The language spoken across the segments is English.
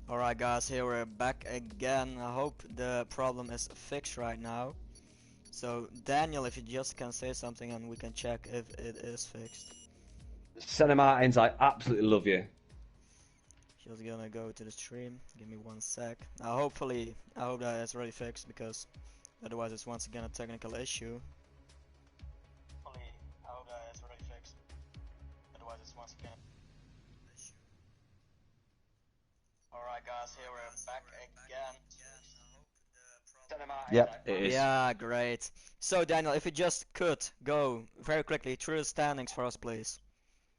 Alright guys, here we're back again. I hope the problem is fixed right now. So Daniel, if you just can say something and we can check if it is fixed. Senna Martins, I absolutely love you. Just gonna go to the stream. Give me 1 sec. I hope that it's already fixed because otherwise it's once again a technical issue. I hope that it's already fixed. Otherwise it's once again an issue. Alright guys, here we're back again. Yeah, it is. Yeah, great. So Daniel, if you just could go very quickly through the standings for us, please.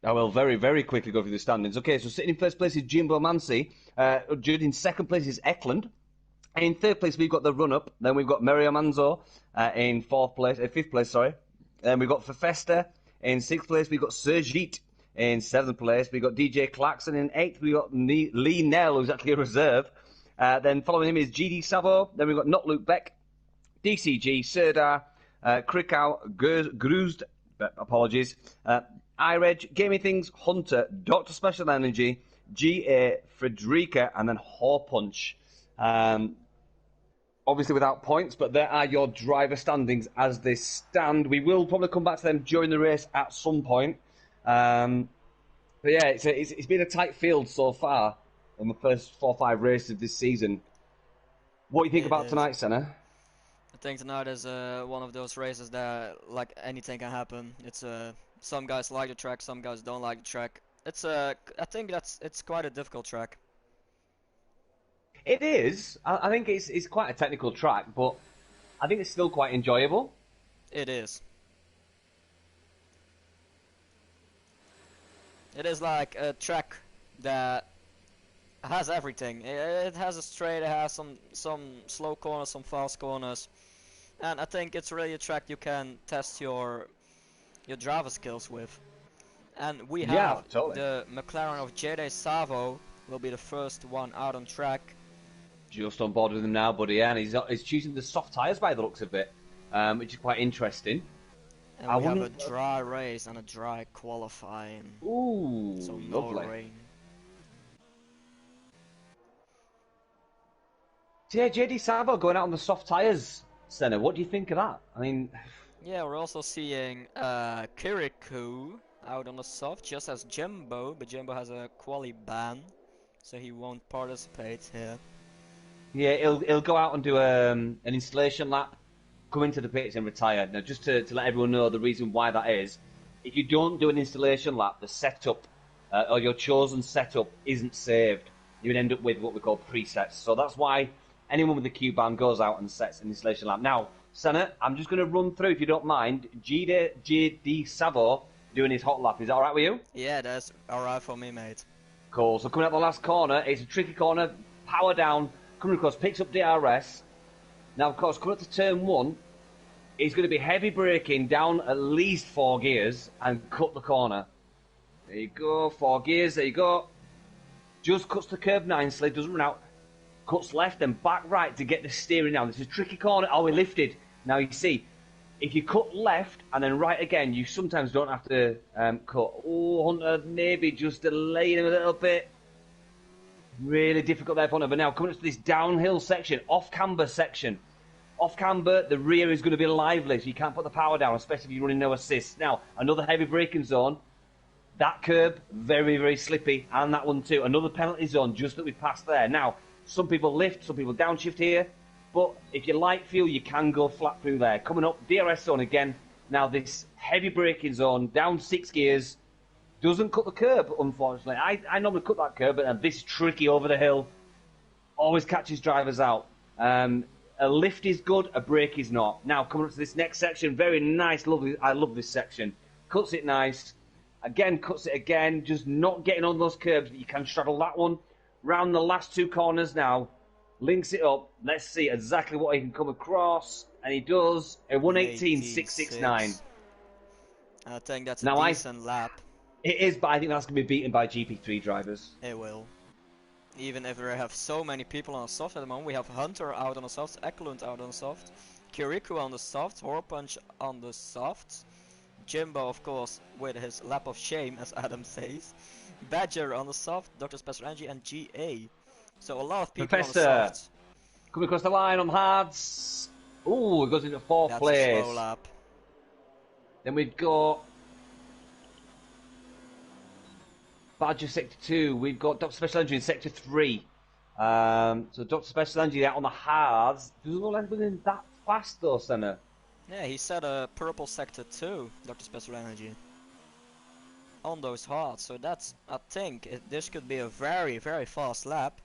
I will very, very quickly go through the standings. Okay, so sitting in first place is Jimbo Mansi. In second place is Eklund. In third place, we've got the run-up. Then we've got Mario Manzo in fifth place, sorry. Then we've got Fefesta in sixth place. We've got Sergit in seventh place. We've got DJ Clarkson in eighth. We've got Lee Nell, who's actually a reserve. Then following him is GD Savo. Then we've got Not Luke Beck, DCG, Serdar, Krikow, Gruzd, apologies, iReg, Gaming Things, Hunter, Dr. Special Energy, GA, Frederica, and then Horpunch. Obviously without points, but there are your driver standings as they stand. We will probably come back to them during the race at some point. But yeah, it's been a tight field so far in the first 4 or 5 races of this season. What do you think about tonight, Senna? I think tonight is one of those races that like anything can happen. It's some guys like the track, some guys don't like the track. I think it's quite a difficult track. It is. I think it's quite a technical track, but I think it's still quite enjoyable. It is. It is like a track that has everything. It has a straight, it has some slow corners, some fast corners, and I think it's really a track you can test your driver skills with. And we have the McLaren of JD Savo will be the first one out on track. Just on board with him now, buddy, and he's choosing the soft tyres by the looks of it, which is quite interesting. And we have a dry race and a dry qualifying. Ooh, so no lovely. rain. So yeah, JD Savo going out on the soft tyres, Senna. What do you think of that? I mean, yeah, we're also seeing Kirikou out on the soft, just as Jimbo, but Jimbo has a quali ban, so he won't participate here. Yeah, he'll go out and do an installation lap, come into the pits and retire. Now, just to let everyone know the reason why that is, if you don't do an installation lap, the setup or your chosen setup isn't saved. You would end up with what we call presets. So that's why anyone with the Q ban goes out and sets an installation lap. Now, Senna, I'm just going to run through, if you don't mind, JD Savo doing his hot lap. Is that alright with you? Yeah, that's alright for me, mate. Cool. So coming out the last corner, it's a tricky corner, power down, coming across, picks up DRS. Now, of course, coming up to turn 1, he's going to be heavy braking down at least 4 gears and cut the corner. There you go, 4 gears, there you go. Just cuts the curb nicely, doesn't run out. Cuts left and back right to get the steering down. This is a tricky corner. Oh, he lifted. Now, you see, if you cut left and then right again, you sometimes don't have to cut. Oh, Hunter, maybe just delaying him a little bit. Really difficult there for Hunter. But now, coming up to this downhill section, off-camber section. Off-camber, the rear is going to be lively, so you can't put the power down, especially if you're running no assist. Now, another heavy braking zone. That curb, very, very slippy, and that one too. Another penalty zone just that we passed there. Now, some people lift, some people downshift here, but if you light fuel, you can go flat through there. Coming up, DRS zone again. Now, this heavy braking zone, down 6 gears, doesn't cut the curb, unfortunately. I normally cut that curb, but this tricky over the hill always catches drivers out. A lift is good, a brake is not. Now, coming up to this next section, very nice, lovely. I love this section. Cuts it nice. Again, cuts it again. Just not getting on those curbs, but you can straddle that one. Round the last 2 corners now. Links it up. Let's see exactly what he can come across. And he does a 1:18.669. I think that's a decent lap. It is, but I think that's going to be beaten by GP3 drivers. It will. Even if we have so many people on the soft at the moment, we have Hunter out on the soft, Eklund out on the soft, Kirikou on the soft, Horpunch on the soft, Jimbo, of course, with his lap of shame, as Adam says, Badger on the soft, Dr. Special Energy, and GA. So a lot of people on the Professor softs. coming across the line on hards. Ooh, it goes into fourth That's place. a slow lap. Then we've got Badger Sector 2. We've got Dr. Special Energy in Sector 3. So Dr. Special Energy out on the hards. Doesn't look like we're going that fast though, Senna. Yeah, he said a purple sector 2, Dr. Special Energy. On those hards, so that's, I think, this could be a very, very fast lap.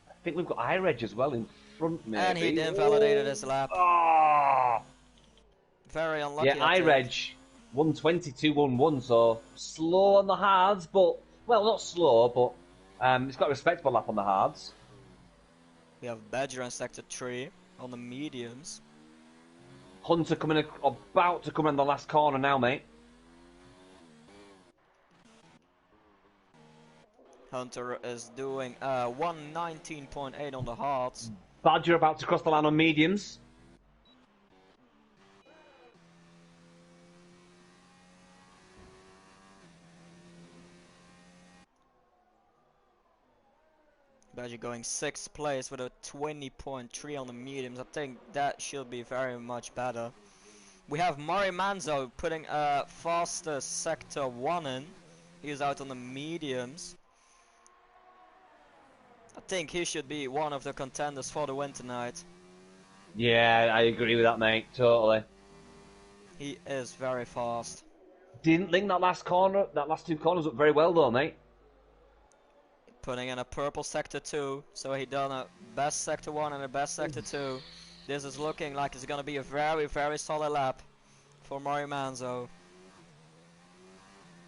I think we've got iReg as well in front, maybe. And he invalidated his lap. Oh. Very unlucky. Yeah, iReg 122.11, so slow on the hards, but, well, not slow, but it's got a respectable lap on the hards. We have Badger in sector 3 on the mediums. Hunter about to come in the last corner now, mate. Hunter is doing 119.8 on the hards. Badger about to cross the line on mediums. Badger going 6th place with a 20.3 on the mediums. I think that should be very much better. We have Mari Manzo putting a faster sector 1 in. He's out on the mediums. I think he should be one of the contenders for the win tonight. Yeah, I agree with that, mate. Totally. He is very fast. Didn't link that last two corners up very well, though, mate. Putting in a purple sector 2, so he done a best sector 1 and a best sector 2. This is looking like it's gonna be a very, very solid lap for Mari Manzo.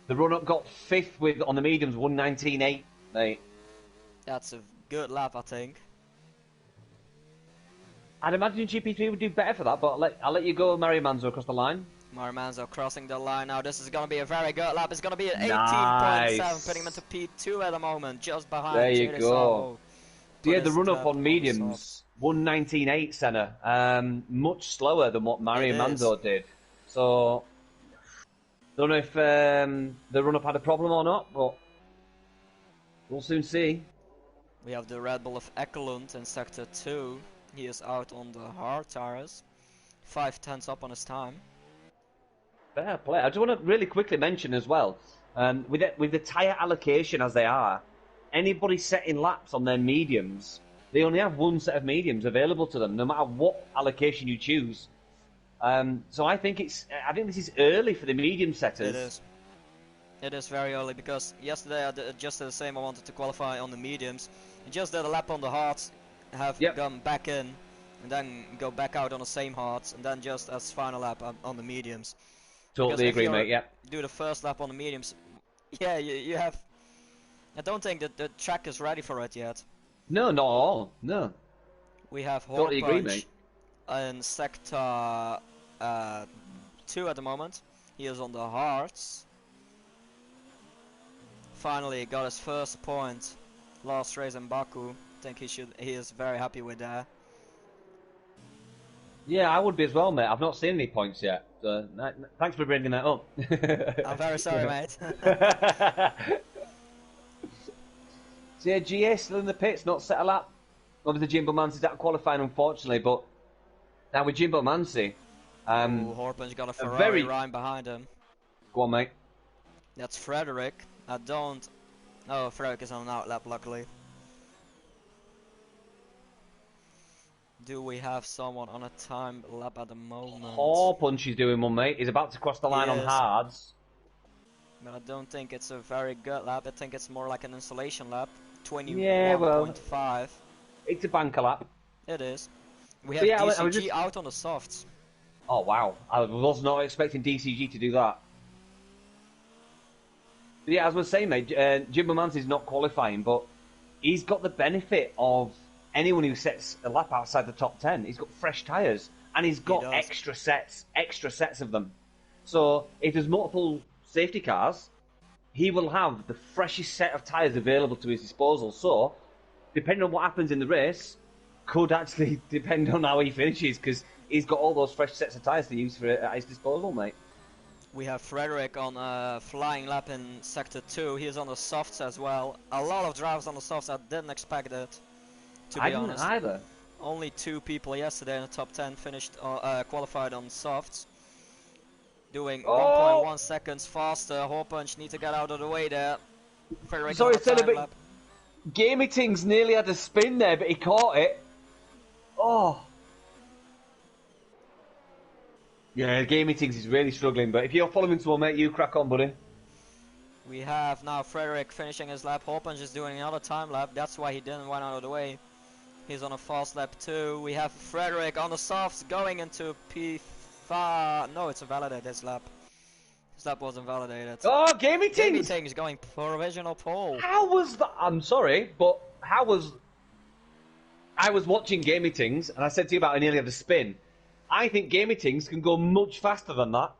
The run-up got 5th on the mediums, 119.8, mate. That's a good lap, I think. I'd imagine GP3 would do better for that, but I'll let you go, Mari Manzo, across the line. Mari Manzo crossing the line now. This is going to be a very good lap. It's going to be at 18.7, Nice. putting him into P2 at the moment, just behind. There you Jade go. Salvo. So yeah, Put the his run-up tap on the mediums, 119.8, Senna. Much slower than what Mari It is. Manzo did. So, don't know if the run-up had a problem or not, but we'll soon see. We have the Red Bull of Ekelund in sector 2. He is out on the hard tires. 5/10 up on his time. Fair play. I just want to really quickly mention as well, with the tyre allocation as they are, anybody setting laps on their mediums, they only have one set of mediums available to them, no matter what allocation you choose. So I think this is early for the medium setters. It is. It is very early because yesterday I just did the same. I wanted to qualify on the mediums. I just did a lap on the hards, have gone back in, and then go back out on the same hards, and then just as final lap on the mediums. Totally agree, mate. Yeah. Do the first lap on the mediums. Yeah, you have. I don't think that the track is ready for it yet. No, not at all. No. We have Totally agree, Horpunch mate. in sector 2 at the moment. He is on the hards. Finally got his first point last race in Baku. I think he is very happy with that. Yeah, I would be as well, mate. I've not seen any points yet. So, thanks for bringing that up. I'm very sorry, mate. So yeah, GA still in the pits, not set a lap. Obviously, Jimbo Mansi's out of qualifying, unfortunately, but now with Jimbo Mansi, Horpunch got a Ferrari right behind him. Go on, mate. That's Frederick. Oh, Frederick is on an out lap, luckily. Do we have someone on a time lap at the moment? Horpunch is doing one, mate. He's about to cross the line on hards. But I don't think it's a very good lap. I think it's more like an installation lap. 21.5. Yeah, well, it's a banker lap. It is. We have DCG out on the softs. Oh, wow. I was not expecting DCG to do that. But yeah, as I was saying, mate, Jimbo Mansi's not qualifying, but he's got the benefit of anyone who sets a lap outside the top 10. He's got fresh tyres, and he's got extra sets of them. So if there's multiple safety cars, he will have the freshest set of tyres available to his disposal. So, depending on what happens in the race, could actually depend on how he finishes, because he's got all those fresh sets of tyres to use at his disposal, mate. We have Frederick on a flying lap in Sector 2. He is on the softs as well. A lot of drivers on the softs. I didn't expect it, to be honest. I didn't either. Only 2 people yesterday in the top 10 finished qualified on softs. Doing 1.1 seconds faster. Horpunch need to get out of the way there. Frederick Sorry, on a time lap. Gamitings nearly had a spin there, but he caught it. Oh. Yeah, Gamitings is really struggling, but if you're following someone, mate, you crack on, buddy. We have now Frederick finishing his lap. Horpunch is doing another time lap. That's why he didn't run out of the way. He's on a fast lap too. We have Frederick on the softs going into P5. No, it's a validated lap. His lap wasn't validated. Oh, Gamitings! Gamitings going provisional pole. How was that? I'm sorry, but how was... I was watching Gamitings, and I said to you about I nearly had a spin. I think Gamitings can go much faster than that.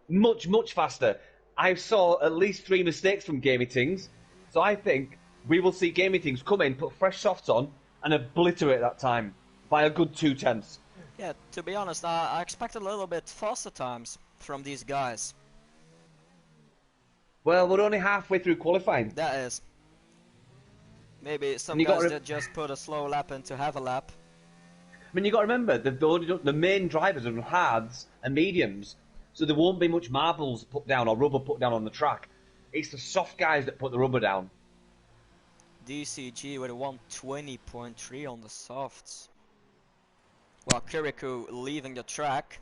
Much, much faster. I saw at least 3 mistakes from Gamitings, so I think we will see Gamitings come in, put fresh softs on, and obliterate that time by a good 2/10. Yeah, to be honest, I expected a little bit faster times from these guys. Well, we're only halfway through qualifying. That is. Maybe some guys did just put a slow lap in to have a lap. I mean, you got to remember, the main drivers are on hards and mediums, so there won't be much marbles put down or rubber put down on the track. It's the soft guys that put the rubber down. DCG with a 120.3 on the softs. Well, Kirikou leaving the track.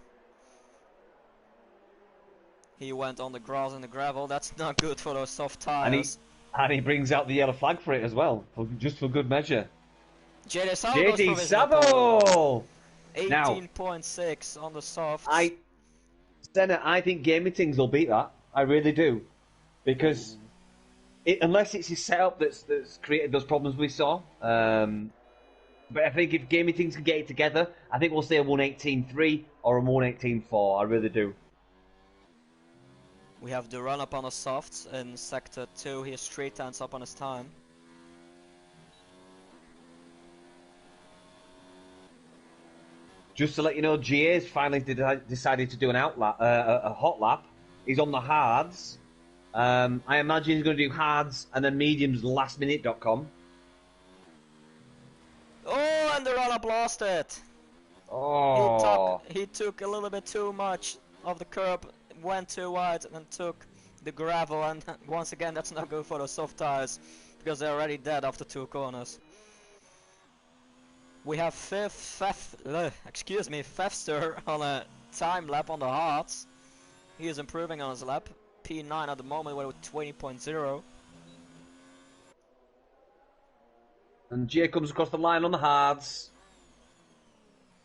He went on the grass and the gravel. That's not good for those soft tires. And he brings out the yellow flag for it as well, just for good measure. JD Sabo! 18.6 on the softs. I think Gamitings will beat that. I really do. Because unless it's his setup that's created those problems we saw. But I think if Gamitings can get it together, I think we'll see a 118.3 or a 118.4. I really do. We have the run up on the softs in Sector 2. He has 3/10 up on his time. Just to let you know, GA's finally decided to do an a hot lap. He's on the hards. I imagine he's going to do hards and then mediums lastminute.com. Oh, and the run-up lost it. Oh. He took a little bit too much of the curb, went too wide, and took the gravel. And once again, that's not good for the soft tires because they're already dead after 2 corners. We have Fefster on a time lap on the hards. He is improving on his lap. P9 at the moment with 20.0. And GA comes across the line on the hards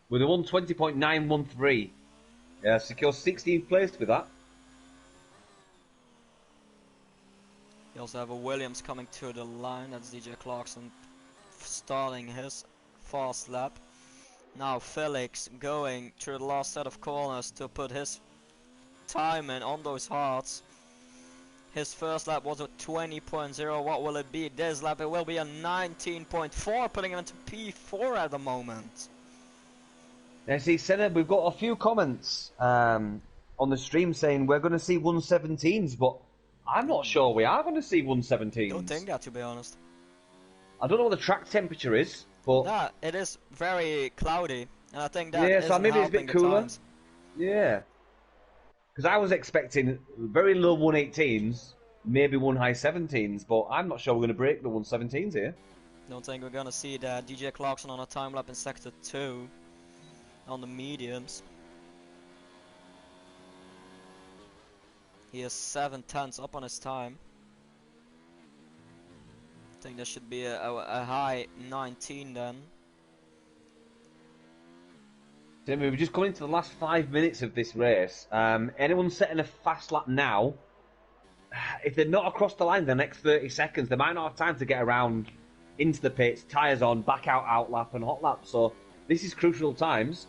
with a 120.913. Yeah, secures 16th place with that. You also have a Williams coming to the line. That's DJ Clarkson starting his fast lap. Now Felix going through the last set of corners to put his time in on those hards. His first lap was a 20.0. What will it be this lap? It will be a 19.4, putting him into P4 at the moment. Now see, Senna, we've got a few comments on the stream saying we're going to see 117s, but I'm not sure we are going to see 117s. Don't think that, to be honest. I don't know what the track temperature is, but... Yeah, it is very cloudy, and I think that so maybe it's a bit cooler. Yeah. Because I was expecting very low 118s, maybe 1 high 17s, but I'm not sure we're going to break the 117s here. Don't think we're going to see that. DJ Clarkson on a time lap in Sector 2 on the mediums. He has 7/10 up on his time. I think there should be a high 19 then. We're just coming into the last 5 minutes of this race. Anyone setting a fast lap now, if they're not across the line the next 30 seconds, they might not have time to get around into the pits, tyres on, back out lap and hot lap. So this is crucial times.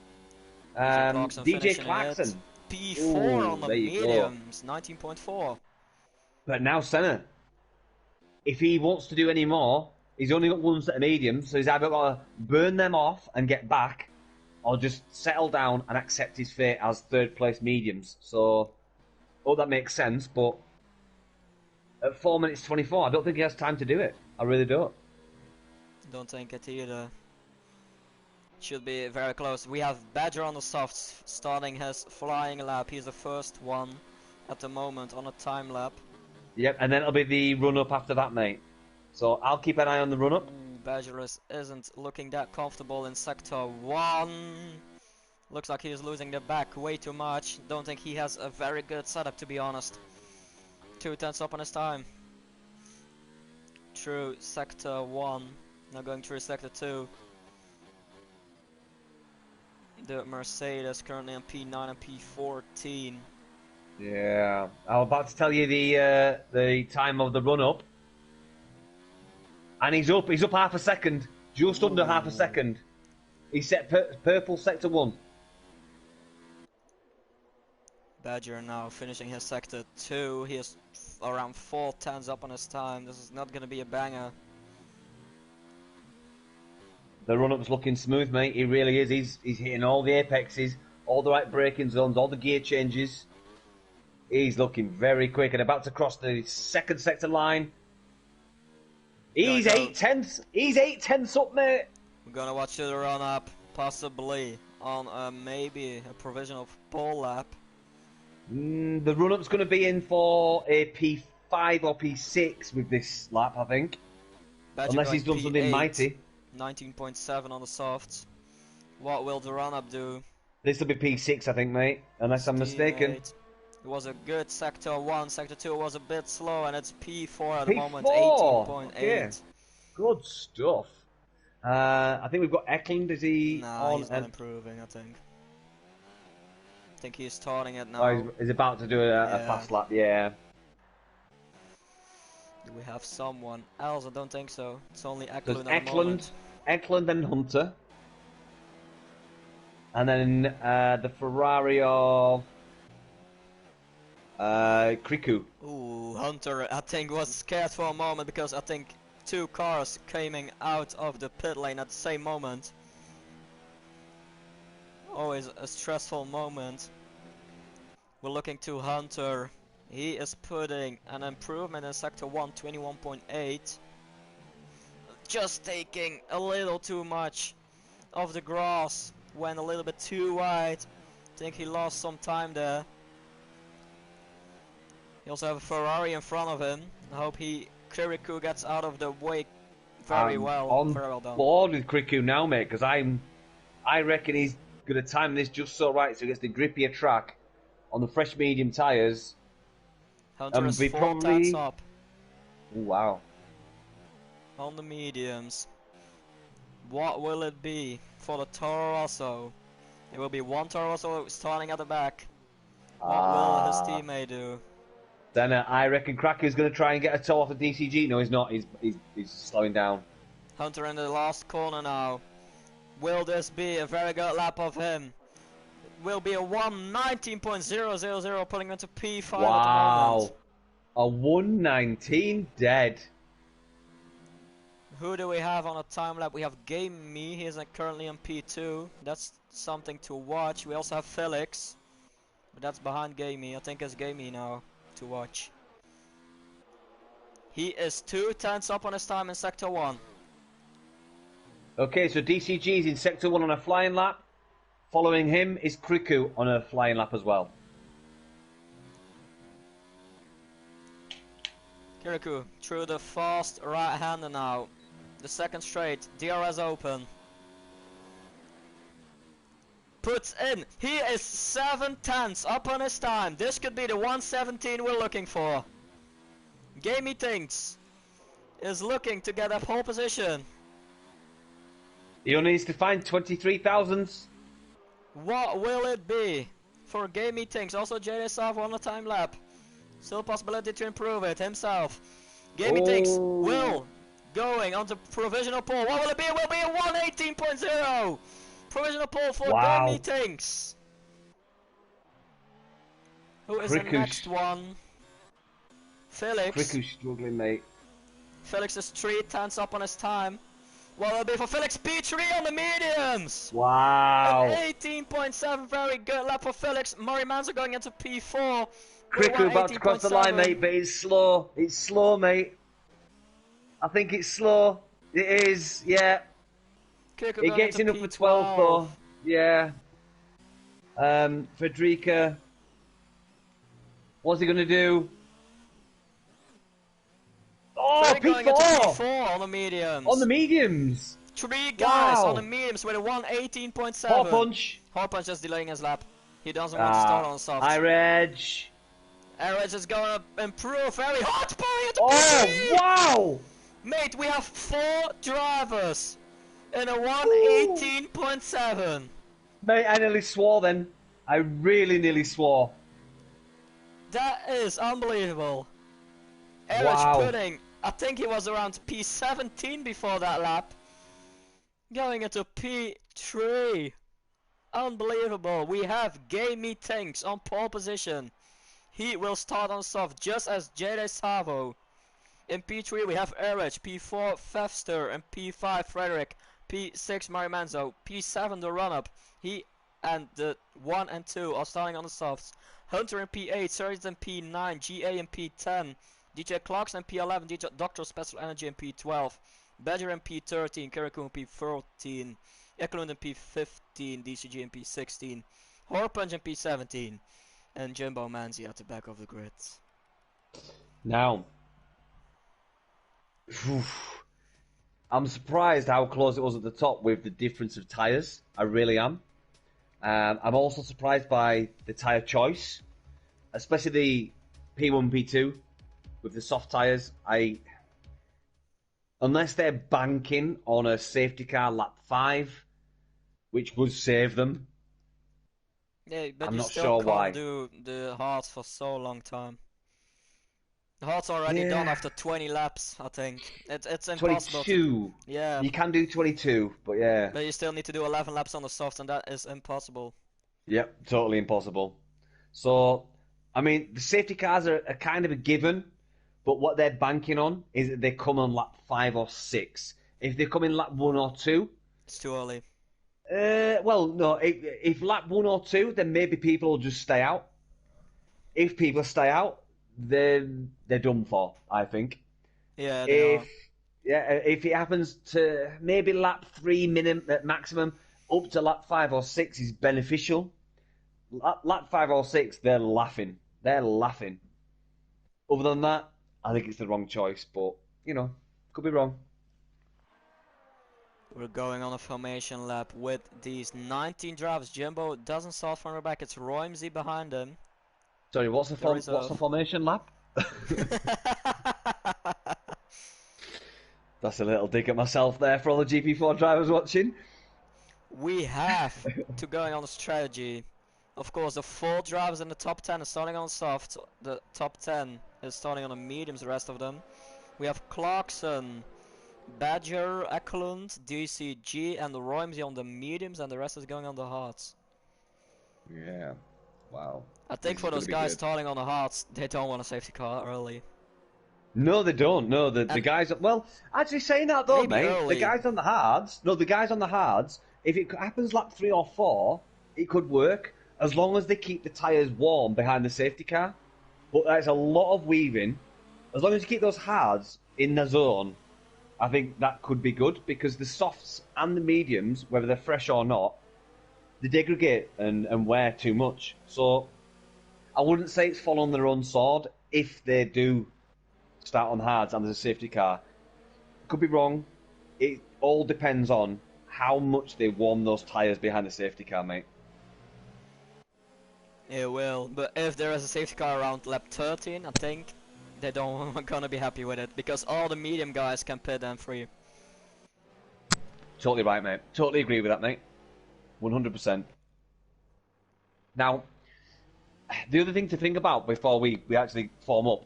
DJ Clarkson. P4 on the mediums, 19.4. But now Senna, if he wants to do any more, he's only got 1 set of mediums, so he's either got to burn them off and get back, or just settle down and accept his fate as 3rd place mediums. So oh, that makes sense, but at 4 minutes 24, I don't think he has time to do it. I really don't. Don't think it either. Should be very close. We have Badger on the softs starting his flying lap. He's the first one at the moment on a time lap. Yep, and then it'll be the run-up after that, mate. So I'll keep an eye on the run-up. Badger isn't looking that comfortable in Sector 1. Looks like he is losing the back way too much. Don't think he has a very good setup, to be honest. 2 tenths up on his time. Through Sector 1. Now going through Sector 2. The Mercedes currently on P9 and P14. Yeah, I was about to tell you the time of the run-up. And he's up half a second. Just under half a second. He set purple Sector 1. Badger now finishing his Sector 2. He is around 4 tenths up on his time. This is not going to be a banger. The run-up's looking smooth, mate. He really is. He's hitting all the apexes, all the right braking zones, all the gear changes. He's looking very quick and about to cross the second sector line. He's 8 tenths. He's 8 tenths up, mate. We're gonna watch the run up, possibly on maybe a provisional pole lap. The run-up's going to be in for a P5 or P6 with this lap, I think. Badger unless he's done P8, something mighty. 19.7 on the softs. What will the run up do? This will be P6, I think, mate. Unless I'm mistaken. It was a good Sector 1. Sector 2 was a bit slow, and it's P4 at the moment. P4! 18.8. Okay. Good stuff. I think we've got Eklund. Is he Nah, on? he's not improving, I think. I think he's starting it now. Oh, he's about to do a fast lap, yeah. Do we have someone else? I don't think so. It's only There's Eklund at the moment. Eklund and Hunter. And then the Ferrari of Kriku. Ooh, Hunter, I think was scared for a moment because I think 2 cars coming out of the pit lane at the same moment. Always a stressful moment. We're looking to Hunter. He is putting an improvement in Sector 1, 21.8. Just taking a little too much of the grass. Went a little bit too wide. Think he lost some time there. He also have a Ferrari in front of him. I hope Kirikou gets out of the way very well. Very well done. I'm on board with Kriku now, mate, because I reckon he's going to time this just so right so he gets the grippier track on the fresh medium tyres. Hunter is 4 tenths up. Ooh, wow. On the mediums. What will it be for the Toro Rosso? It will be one Toro Rosso starting at the back. What will his teammate do? Then I reckon Kraken's going to try and get a toe off the DCG. No, he's not. He's slowing down. Hunter in the last corner now. Will this be a very good lap of him? Will be a 1:19.000, putting him into P5 at the moment. Wow. A 1:19 dead. Who do we have on a time lap? We have Game Me. He is currently on P2. That's something to watch. We also have Felix. But that's behind Game Me. I think it's Game Me now to watch. He is 2 tenths up on his time in Sector 1. Okay, so DCG is in Sector 1 on a flying lap. Following him is Kriku on a flying lap as well. Kirikou through the fast right-hander now. The second straight, DRS open. Puts in. He is 7 tenths up on his time. This could be the 1:17 we're looking for. Gamey Thinks is looking to get a pole position. He only needs to find 23 thousandths. What will it be for Gamey Thinks? Also JD Savo on a time lap. Still possibility to improve it himself. Gamey Thinks will going on to provisional pole. What will it be? It will be a 1:18.0. Provisional pole for Gamey Thinks. Who is the next one? Felix. Kriku's struggling, mate. Felix is 3 tenths up on his time. What will it be for Felix? P3 on the mediums. Wow. An 18.7, very good lap for Felix. Murray Manzo going into P4. Cricker about to cross the line, mate, but it's slow. It's slow, mate. I think it's slow. It is, yeah. Cricker It gets enough for 12, though. Yeah. Frederica. What's he going to do? Oh, P4 on the mediums. On the mediums. 3 guys on the mediums with a 118.7. Hot punch. Hot punch just delaying his lap. He doesn't want to start on the soft. Reg is going to improve. Very hot point. Oh, wow. Mate, we have 4 drivers in a 118.7. Mate, I nearly swore then. I really nearly swore. That is unbelievable. Wow. Pudding, I think he was around P17 before that lap. Going into P3. Unbelievable. We have Gamey Tanks on pole position. He will start on soft just as Jade Savo. In P3 we have Erich, P4 Fefster, and P5 Frederick, P6 Marimanzo, P7 the run-up. He and the 1 and 2 are starting on the softs. Hunter in P8, Surgeons in P9, GA in P10, DJ Clarkson in P11, DJ Doctor Special Energy in P12, Badger in P13, Kirikou in P14, Ekelund in P15, DCG in P16, Horpunch in P17, and Jimbo Manzi at the back of the grid. Now, I'm surprised how close it was at the top with the difference of tyres. I really am. I'm also surprised by the tyre choice, especially the P1, P2 with the soft tyres. Unless they're banking on a safety car lap 5, which would save them. Yeah, but I'm you not still sure can't why. do the hards for so long time. The hard's already done after 20 laps, I think. It's impossible. 22. Yeah. You can do 22, but yeah. But you still need to do 11 laps on the soft, and that is impossible. Yep, totally impossible. So, I mean, the safety cars are kind of a given, but what they're banking on is that they come on lap 5 or 6. If they come in lap 1 or 2... It's too early. Well, no, if lap 1 or 2, then maybe people will just stay out. If people stay out, then they're done for, I think. Yeah, they are. Yeah, if it happens to maybe lap 3 maximum, up to lap 5 or 6 is beneficial. Lap 5 or 6, they're laughing. They're laughing. Other than that, I think it's the wrong choice, but, you know, could be wrong. We're going on a formation lap with these 19 drivers. Jimbo doesn't start from the back, it's Roimsey behind him. Sorry, what's the formation lap? That's a little dig at myself there for all the GP4 drivers watching. We have to going on a strategy. Of course, the 4 drivers in the top 10 are starting on soft. The top 10 is starting on the mediums, the rest of them. We have Clarkson, Badger, Ekelund, DCG, and Roimsey on the mediums, and the rest is going on the hards. Yeah, wow. I think for those guys starting on the hards, they don't want a safety car early. No, they don't. No, the guys... Well, actually saying that though, mate, early. the guys on the hards... No, the guys on the hards, if it happens lap 3 or 4, it could work, as long as they keep the tyres warm behind the safety car. But that's a lot of weaving. As long as you keep those hards in the zone, I think that could be good, because the softs and the mediums, whether they're fresh or not, they degrade and wear too much. So I wouldn't say it's fall on their own sword if they do start on hards and there's a safety car. Could be wrong. It all depends on how much they warm those tyres behind the safety car, mate. It will, but if there is a safety car around lap 13, I think they don't gonna be happy with it, because all the medium guys can pit them free. Totally right, mate. Totally agree with that, mate. 100%. Now, the other thing to think about before we actually form up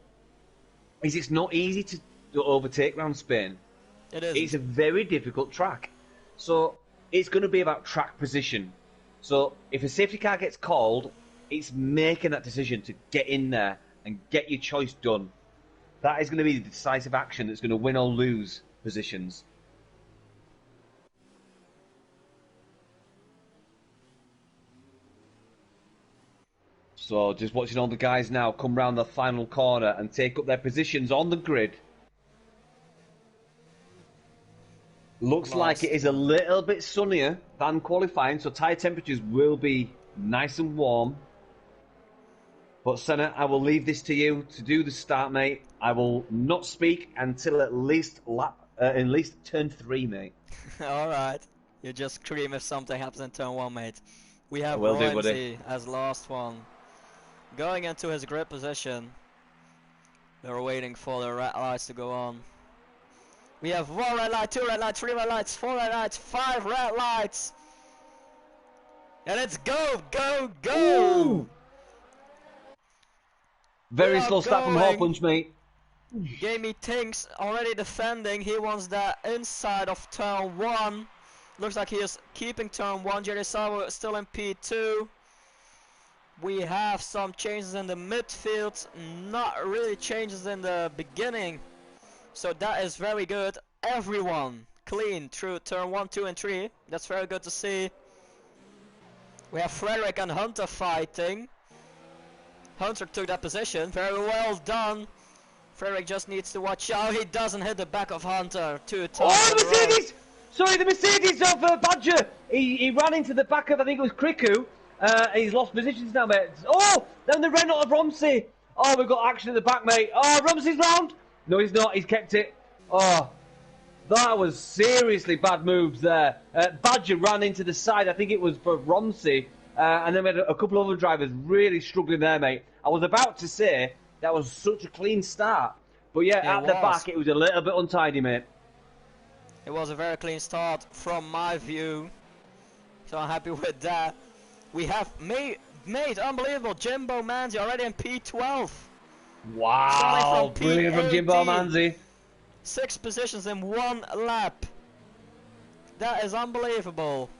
is it's not easy to overtake round Spain. It is. It's a very difficult track. So it's going to be about track position. So if a safety car gets called, it's making that decision to get in there and get your choice done. That is going to be the decisive action that's going to win or lose positions. So just watching all the guys now come round the final corner and take up their positions on the grid. Looks like it is a little bit sunnier than qualifying, so tyre temperatures will be nice and warm. But Senna, I will leave this to you to do the start, mate. I will not speak until at least turn 3, mate. All right. You just scream if something happens in turn 1, mate. We have Will do, Ramsey buddy. as last one. Going into his grid position. They're waiting for the red lights to go on. We have 1 red light, 2 red lights, 3 red lights, 4 red lights, 5 red lights. And it's go, go, go! Ooh. Very slow start from Hall Punch, mate. Gamey Tinks already defending. He wants the inside of turn 1. Looks like he is keeping turn 1. Jerry Savo still in P2. We have some changes in the midfield. Not really changes in the beginning. So that is very good. Everyone clean through turn 1, 2 and 3. That's very good to see. We have Frederick and Hunter fighting. Hunter took that position. Very well done. Frederick just needs to watch out. He doesn't hit the back of Hunter 2 times. Oh, the Mercedes! Sorry, the Mercedes of Badger. He ran into the back of, I think it was Kriku. He's lost positions now, mate. Oh, then the Renault of Romsey. Oh, we've got action at the back, mate. Oh, Romsey's round. No, he's not. He's kept it. Oh, that was seriously bad moves there. Badger ran into the side. I think it was for Romsey. And then we had a couple of other drivers really struggling there, mate. I was about to say that was such a clean start. But yeah, at the back, it was a little bit untidy, mate. It was a very clean start from my view. So I'm happy with that. We have made unbelievable. Jimbo Manzi already in P12. Wow, brilliant from Jimbo Manzi. 6 positions in 1 lap. That is unbelievable.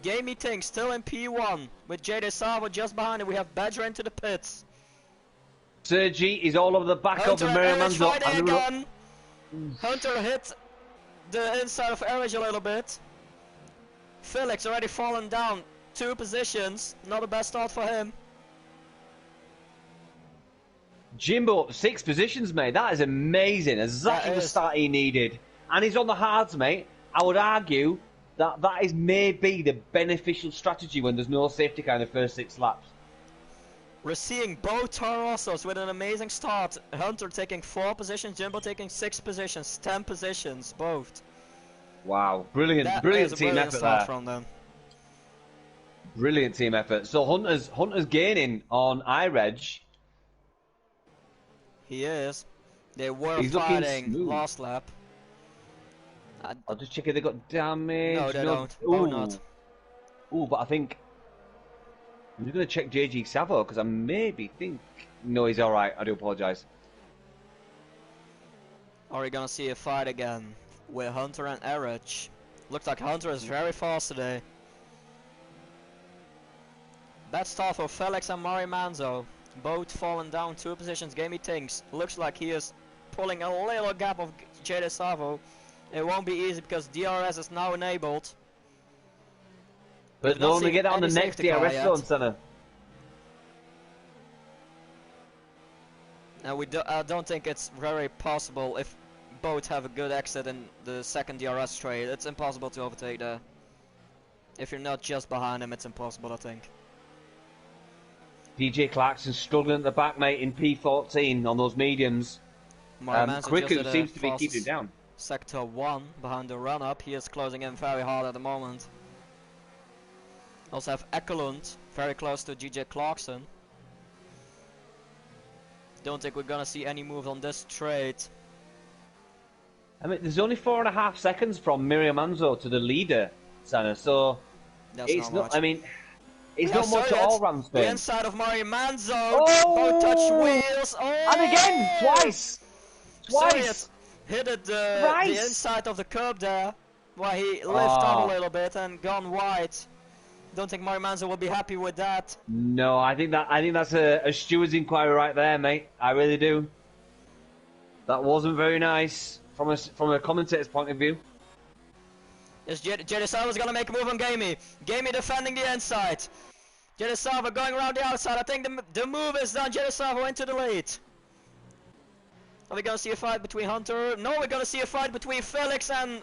Gamey Ting still in P1 with JD Savo just behind it. We have Badger into the pits. Sergi is all over the back of the Manzo. Hunter hit the inside of Erich a little bit. Felix already fallen down 2 positions. Not the best start for him. Jimbo, 6 positions, mate. That is amazing. Exactly the start he needed. And he's on the hards, mate. I would argue that is maybe the beneficial strategy when there's no safety car in the first 6 laps. We're seeing both Tarossos with an amazing start. Hunter taking 4 positions, Jimbo taking 6 positions, 10 positions, both. Wow, brilliant team effort there. From them. Brilliant team effort. So Hunter's gaining on iReg. He is. They were fighting last lap. I'll just check if they got damage. No, they don't. Oh, not. Ooh, but I think I'm just going to check JG Savo because I maybe think no, he's all right. I do apologise. Are we gonna see a fight again with Hunter and Erich? Looks like Hunter is very fast today. Bad start for Felix and Mari Manzo. Both falling down 2 positions. Gamey Tinks looks like he is pulling a little gap of JD Savo. It won't be easy because DRS is now enabled. But no one to get on the next DRS zone, Senna. And I don't think it's very possible if both have a good exit in the second DRS straight. It's impossible to overtake there. If you're not just behind him, it's impossible, I think. DJ Clarkson struggling at the back, mate, in P14 on those mediums. Kriku seems to be keeping it down. Sector 1 behind the run-up. He is closing in very hard at the moment. Also have Ekelund very close to DJ Clarkson. Don't think we're gonna see any move on this straight. I mean, there's only 4.5 seconds from Miriam Manzo to the leader, Sana, so that's it's not much. I mean, it's not much at all, Ramspen. The inside of Miriam Manzo. Both touch wheels. Oh! And again, twice. Twice. Hit the inside of the curb there, while he lifted up a little bit and gone wide. Don't think Mari Manzo will be happy with that. No, I think that's a steward's inquiry right there, mate. I really do. That wasn't very nice from a commentator's point of view. Yes, Jeddah was gonna make a move on Gamey. Gamey defending the inside. JD Savo going around the outside. I think the move is done. JD Savo into the lead. Are we gonna see a fight between Hunter? No, we're gonna see a fight between Felix and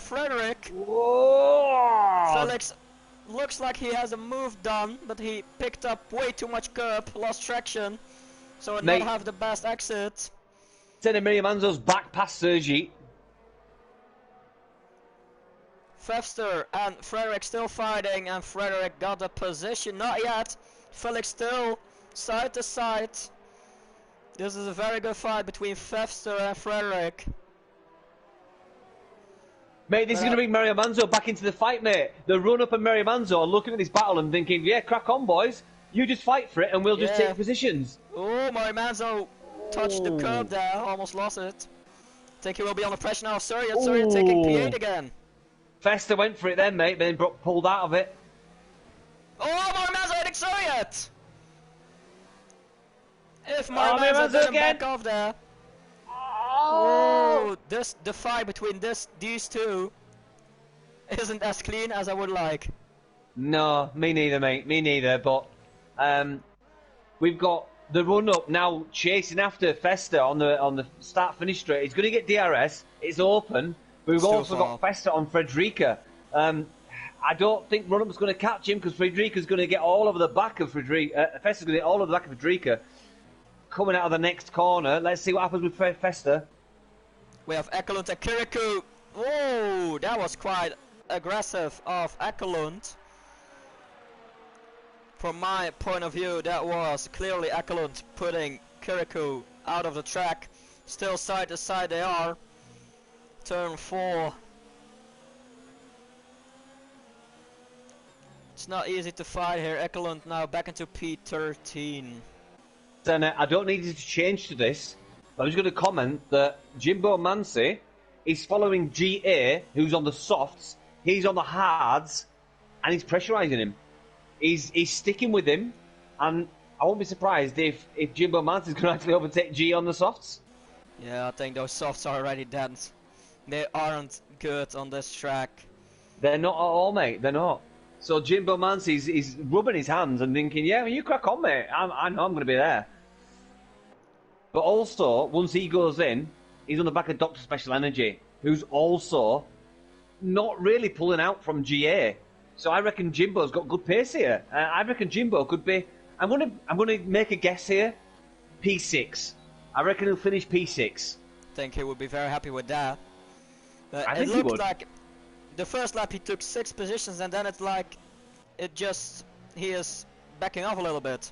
Frederick. Whoa! Felix looks like he has a move done, but he picked up way too much curb, lost traction, so would not have the best exit. Sending Miriam Manzo's back past Sergi. Fefster and Frederick still fighting, and Frederick got the position. Not yet. Felix still side to side. This is a very good fight between Fefster and Frederick. Mate, this is going to bring Mario Manzo back into the fight, mate. The run-up and Mario Manzo are looking at this battle and thinking, yeah, crack on, boys. You just fight for it and we'll just take positions. Oh, Mario Manzo touched the curb there, almost lost it. Think he will be under pressure now. Surya taking P8 again. Fester went for it then, mate, then pulled out of it. Oh, Mario Manzo hitting Surya! If Mario Manzo didn't back off there. Oh, the fight between these two isn't as clean as I would like. No, me neither, mate. Me neither. But we've got the run-up now chasing after Fester on the start-finish straight. He's going to get DRS. It's open. But we've also got Fester on Frederica. I don't think run-up's going to catch him because Frederica's going to get all over the back of Frederica. Fester's going to get all over the back of Frederica. Coming out of the next corner. Let's see what happens with Fester. We have Ekelund and Kirikou. Oh, that was quite aggressive of Ekelund. From my point of view, that was clearly Ekelund putting Kirikou out of the track. Still side to side they are. Turn 4. It's not easy to fight here. Ekelund now back into P13. Then I don't need you to change to this. I'm just going to comment that Jimbo Mansi is following GA, who's on the softs. He's on the hards, and he's pressurising him. He's sticking with him, and I won't be surprised if Jimbo Mansi is going to actually overtake G on the softs. Yeah, I think those softs are already dead. They aren't good on this track. They're not at all, mate. They're not. So Jimbo Mansi is rubbing his hands and thinking, yeah, you crack on, mate. I know I'm going to be there. But also, once he goes in, he's on the back of Dr. Special Energy, who's also not really pulling out from GA. So I reckon Jimbo's got good pace here. I reckon Jimbo could be... I'm gonna make a guess here. P6. I reckon he'll finish P6. I think he would be very happy with that. I think he would. Like the first lap he took 6 positions, and then it's like he is backing off a little bit.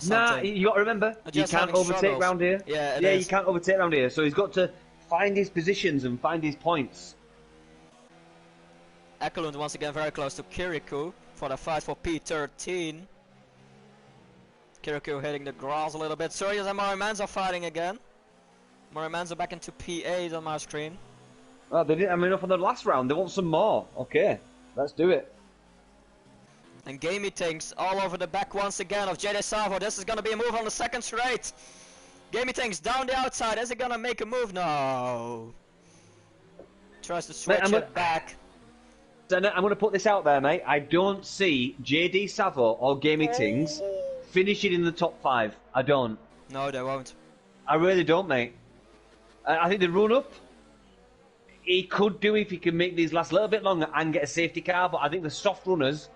Nah, you got to remember, you can't overtake round here. Yeah, you can't overtake round here. So he's got to find his positions and find his points. Ekelund once again very close to Kirikou for the fight for P13. Kirikou hitting the grass a little bit. Sirius and Mario Manzo fighting again. Mario Manzo back into P8 on my screen. Oh, they didn't have enough on the last round. They want some more. Okay, let's do it. And Gamey Things all over the back once again of JD Savo. This is going to be a move on the second straight. Gamey Things down the outside. Is it going to make a move? No. Tries to switch it back. So I'm going to put this out there, mate. I don't see JD Savo or Gamey Things finishing in the top 5. I don't. No, they won't. I really don't, mate. I think the run-up, he could do if he can make these last a little bit longer and get a safety car, but I think the soft runners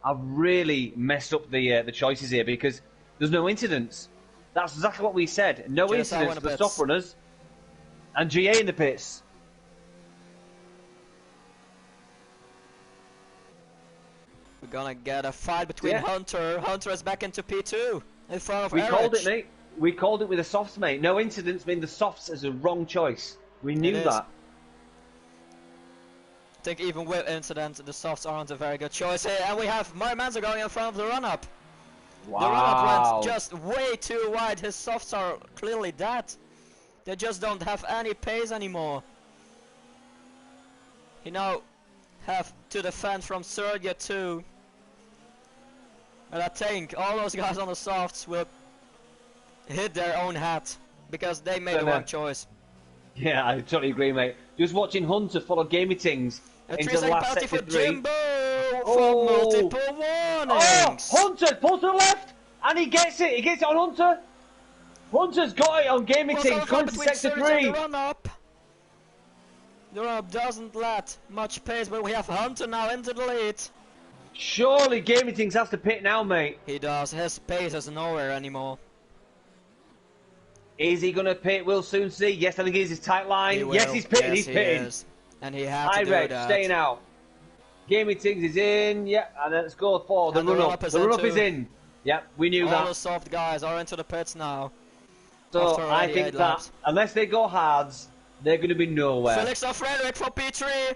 have really messed up the choices here because there's no incidents. That's exactly what we said. No incidents for the soft runners. And GA in the pits. We're gonna get a fight between Hunter. Hunter is back into P2 in front of We Eric. called it, mate. We called it with the softs, mate. No incidents mean the softs is a wrong choice. We knew that. I think even with incident, the softs aren't a very good choice here. And we have Mario Manzo going in front of the run-up. Wow. The run-up went just way too wide. His softs are clearly dead. They just don't have any pace anymore. He now have to defend from Sergio too. And I think all those guys on the softs will hit their own hat because they made the wrong choice. Yeah, I totally agree, mate. Just watching Hunter follow Gamey Things A into the last penalty for sector 3. Jimbo! for Oh! multiple Oh! warnings. Hunter pulls to the left, and he gets it. He gets it on Hunter. Hunter's got it on Gaming What's Team. going on Coming to between sector Surge and the 3. run-up? The run-up doesn't let much pace, but we have Hunter now into the lead. Surely Gaming Teams has to pit now, mate. He does. His pace is nowhere anymore. Is he going to pit? We'll soon see. Yes, I think he's his tight line. He will. Yes, he's pitting. Yes, He's he pitting. is. And he had to do Irex that. staying out. Gaming Teams is in. Yep, and let's go for the run-up. The run-up is in. Yep, we knew that. All the soft guys are into the pits now. So I think that laps. unless they go hards, they're going to be nowhere. Felix or Frederick for P3.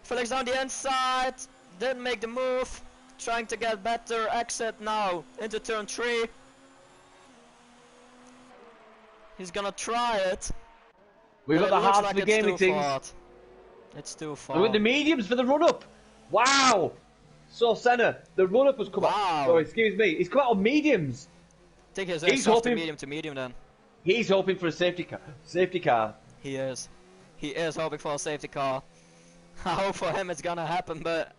Felix on the inside. Didn't make the move. Trying to get better exit now into turn 3. He's gonna try it. We've got the hards like for the Gaming Teams. It's too far. We're with the mediums for the run-up. Wow! So Senna, the run-up has come out. Oh, excuse me. He's come out on mediums. I think he's He's hoping hoping medium to medium then. He's hoping for a safety car. Safety car. He is. He is hoping for a safety car. I hope for him it's gonna happen, but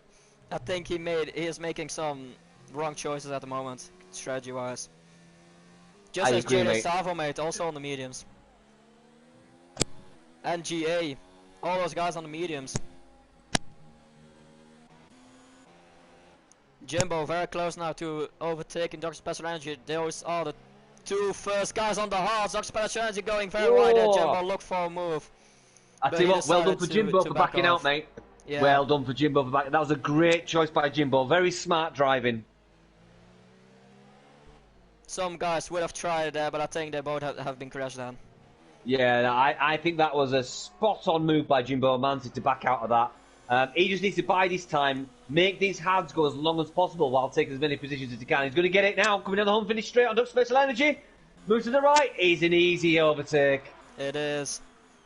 I think he is making some wrong choices at the moment, strategy-wise. Just as Jada Savo mate, also on the mediums. And GA. All those guys on the mediums. Jimbo very close now to overtaking Dr. Special Energy. Those are the two first guys on the hards. Dr. Special Energy going very wide there. Jimbo look for a move. I tell you what, well done for Jimbo for backing out, mate. Yeah. Well done for Jimbo for backing. That was a great choice by Jimbo. Very smart driving. Some guys would have tried it there, but I think they both have been crashed down. Yeah, I think that was a spot-on move by Jimbo Manzi to back out of that. He just needs to bide his time, make these hards go as long as possible while taking as many positions as he can. He's going to get it now, coming down the home finish straight on Dr. Special Energy. Moves to the right, he's an easy overtake. It is.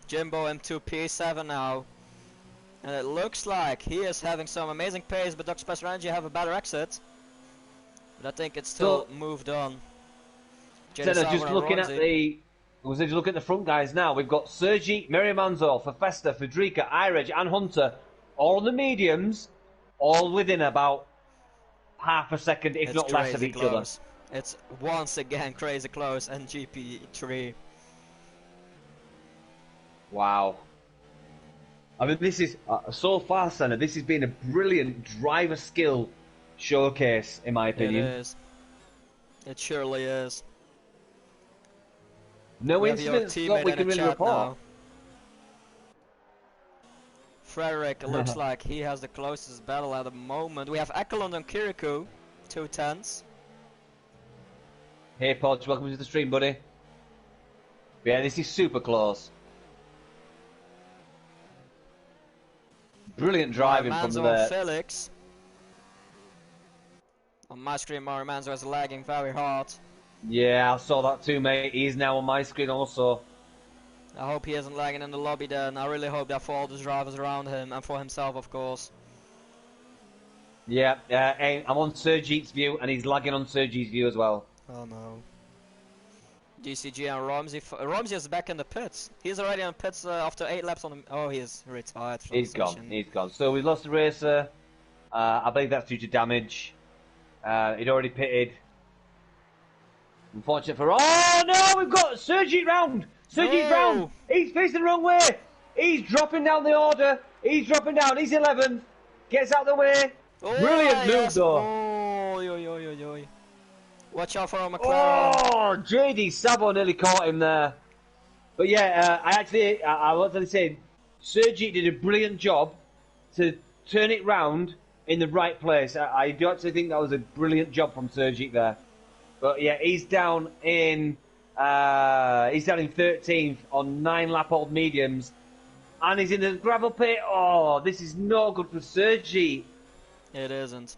Jimbo M2 P7 now. And it looks like he is having some amazing pace, but Dr. Special Energy have a better exit. But I think it's still moved on. Just looking at the front guys now, we've got Sergi, Miriamanzo, Fefesta, Federica, Ireg and Hunter all on the mediums, all within about half a second, if not less, of each other. It's once again crazy close, and GP3. Wow. I mean, this is, so far, Senna, this has been a brilliant driver skill showcase, in my opinion. It is. It surely is. No incidents that we can really report. Now. Frederick looks like he has the closest battle at the moment. We have Ekelund and Kirikou, 210s. Hey Podge, welcome to the stream, buddy. Yeah, this is super close. Brilliant driving from there. Felix. On my screen, Mario Manzo is lagging very hard. Yeah, I saw that too, mate. He's now on my screen also. I hope he isn't lagging in the lobby then. I really hope that for all the drivers around him and for himself, of course. Yeah, I'm on Sergit's view and he's lagging on Sergit's view as well. Oh no. DCG and Romsey. Romsey is back in the pits. He's already in the pits after 8 laps on the... Oh, he is retired from He's gone. He's gone. So we've lost the racer. I believe that's due to damage. He'd already pitted. Unfortunate for... Oh no! We've got Sergi round! Sergi's round! He's facing the wrong way! He's dropping down the order! He's dropping down! He's 11th! Gets out of the way! Oh, brilliant move though! Oh, yo. Watch out for a McLaren. Oh! JD Sabo nearly caught him there. But yeah, I wanted to say, Sergi did a brilliant job to turn it round in the right place. I do actually think that was a brilliant job from Sergi there. But yeah, he's down in 13th on 9-lap-old mediums, and he's in the gravel pit. Oh, this is no good for Sergi. It isn't.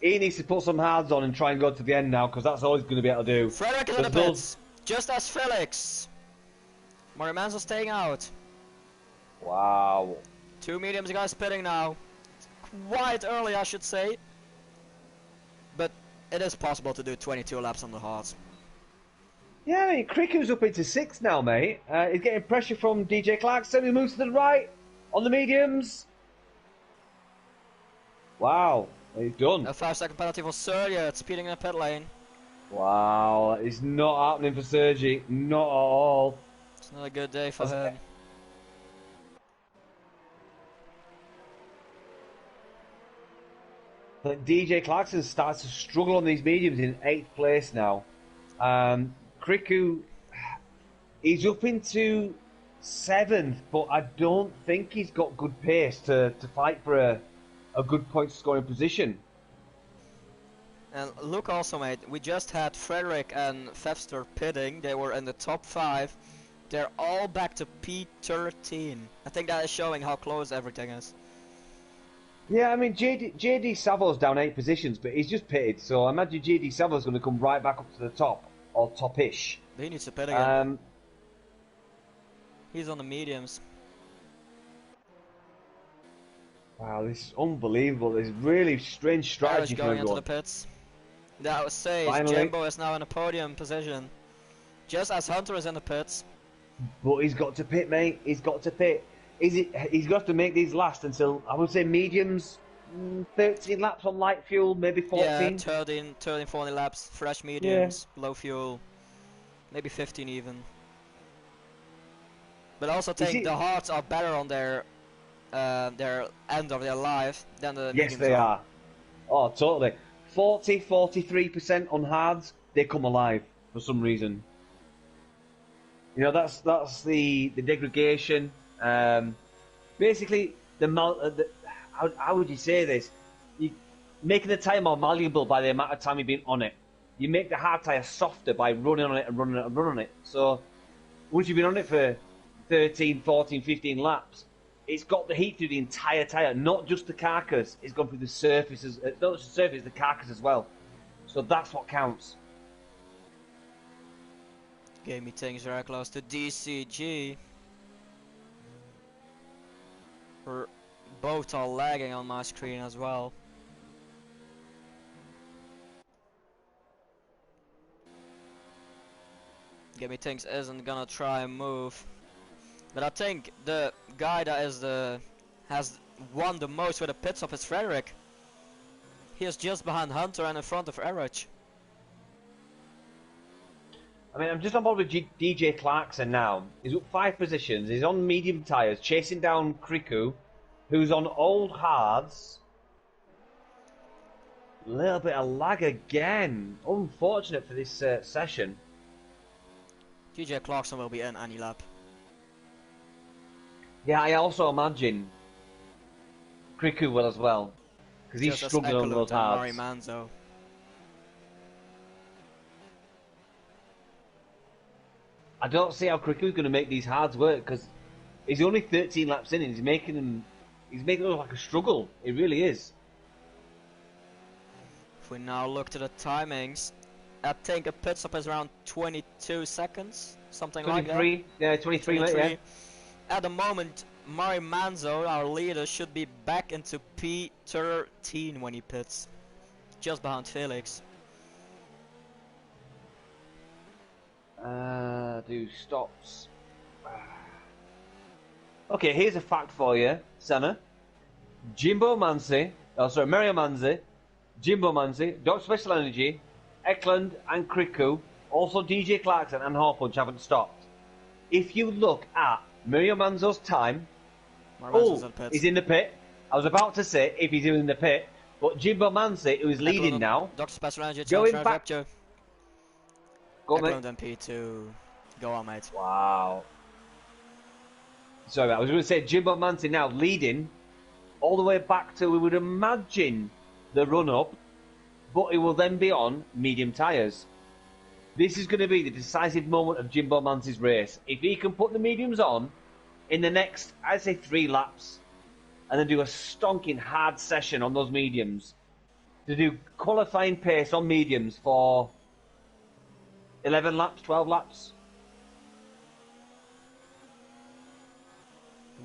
He needs to put some hards on and try and go to the end now, because that's all he's going to be able to do. Frederick is in the pits, just as Felix. Mario Manzo staying out. Wow. 2 mediums guys pitting now. Quite early, I should say. But it is possible to do 22 laps on the hards. Yeah, I mean, Kriku's up into 6th now, mate. He's getting pressure from DJ Clarkson, who moves to the right on the mediums. Wow, he's done. A 5-second penalty for Sergio. It's speeding in the pit lane. Wow, it's not happening for Sergi. Not at all. It's not a good day for him. But DJ Clarkson starts to struggle on these mediums in 8th place now. Kriku, he's up into 7th, but I don't think he's got good pace to fight for a good point scoring position. And look also, mate, we just had Frederick and Fefster pitting. They were in the top 5. They're all back to P13. I think that is showing how close everything is. Yeah, I mean, JD Savo's down 8 positions, but he's just pitted, so I imagine JD Savo's going to come right back up to the top, or top-ish. He needs to pit again. He's on the mediums. Wow, this is unbelievable. There's really strange strategy going into the pits. That was safe. Jimbo is now in a podium position. Just as Hunter is in the pits. But he's got to pit, mate. He's got to pit. He's got to make these last until, I would say, mediums, 13 laps on light fuel, maybe 14. Yeah, 13, 40 laps, fresh mediums, low fuel, maybe 15 even. But I also think the hards are better on their end of their life than the mediums. Yes, they are. Oh, totally. 43% on hards, they come alive for some reason. You know, that's the degradation. Basically, how would you say this? You making the tyre more malleable by the amount of time you've been on it. You make the hard tyre softer by running on it and running it and running it. So once you've been on it for 13, 14, 15 laps, it's got the heat through the entire tyre, not just the carcass. It's gone through the surfaces, not just the surface, the carcass as well. So that's what counts. Gave me things very close to DCG. Both are lagging on my screen as well. Gimme Things isn't gonna try and move. But I think the guy that has won the most with the pit stop is Frederick. He is just behind Hunter and in front of Erich. I mean, I'm just on board with DJ Clarkson now. He's up 5 positions. He's on medium tyres, chasing down Kriku, who's on old hards. A little bit of lag again. Unfortunate for this session. DJ Clarkson will be in any lap. Yeah, I also imagine Kriku will as well, because he's struggling on those hards. Manzo. I don't see how Kriku's going to make these hards work, because he's only 13 laps in and he's making it look like a struggle. It really is. If we now look to the timings, I think a pit stop is around 22 seconds, something like that. 23, yeah, 23. Yeah. At the moment, Mari Manzo, our leader, should be back into P13 when he pits, just behind Felix. Do stops. Okay, here's a fact for you, Senna. Mario Manzi, Jimbo Manzi, Dr. Special Energy, Eklund and Kriku, also DJ Clarkson and Harpunch haven't stopped. If you look at Mario Manzo's time, he's in the pit. I was about to say if he's in the pit, but Jimbo Manzi, who is leading now, Dr. Special Energy, going back. Go on, mate. MP2. Go on, mate. Wow. Sorry, I was going to say Jimbo Manzi now leading all the way back to, we would imagine, the run-up, but he will then be on medium tyres. This is going to be the decisive moment of Jimbo Manzi's race. If he can put the mediums on in the next, I'd say 3 laps, and then do a stonking hard session on those mediums, to do qualifying pace on mediums for 11 laps, 12 laps.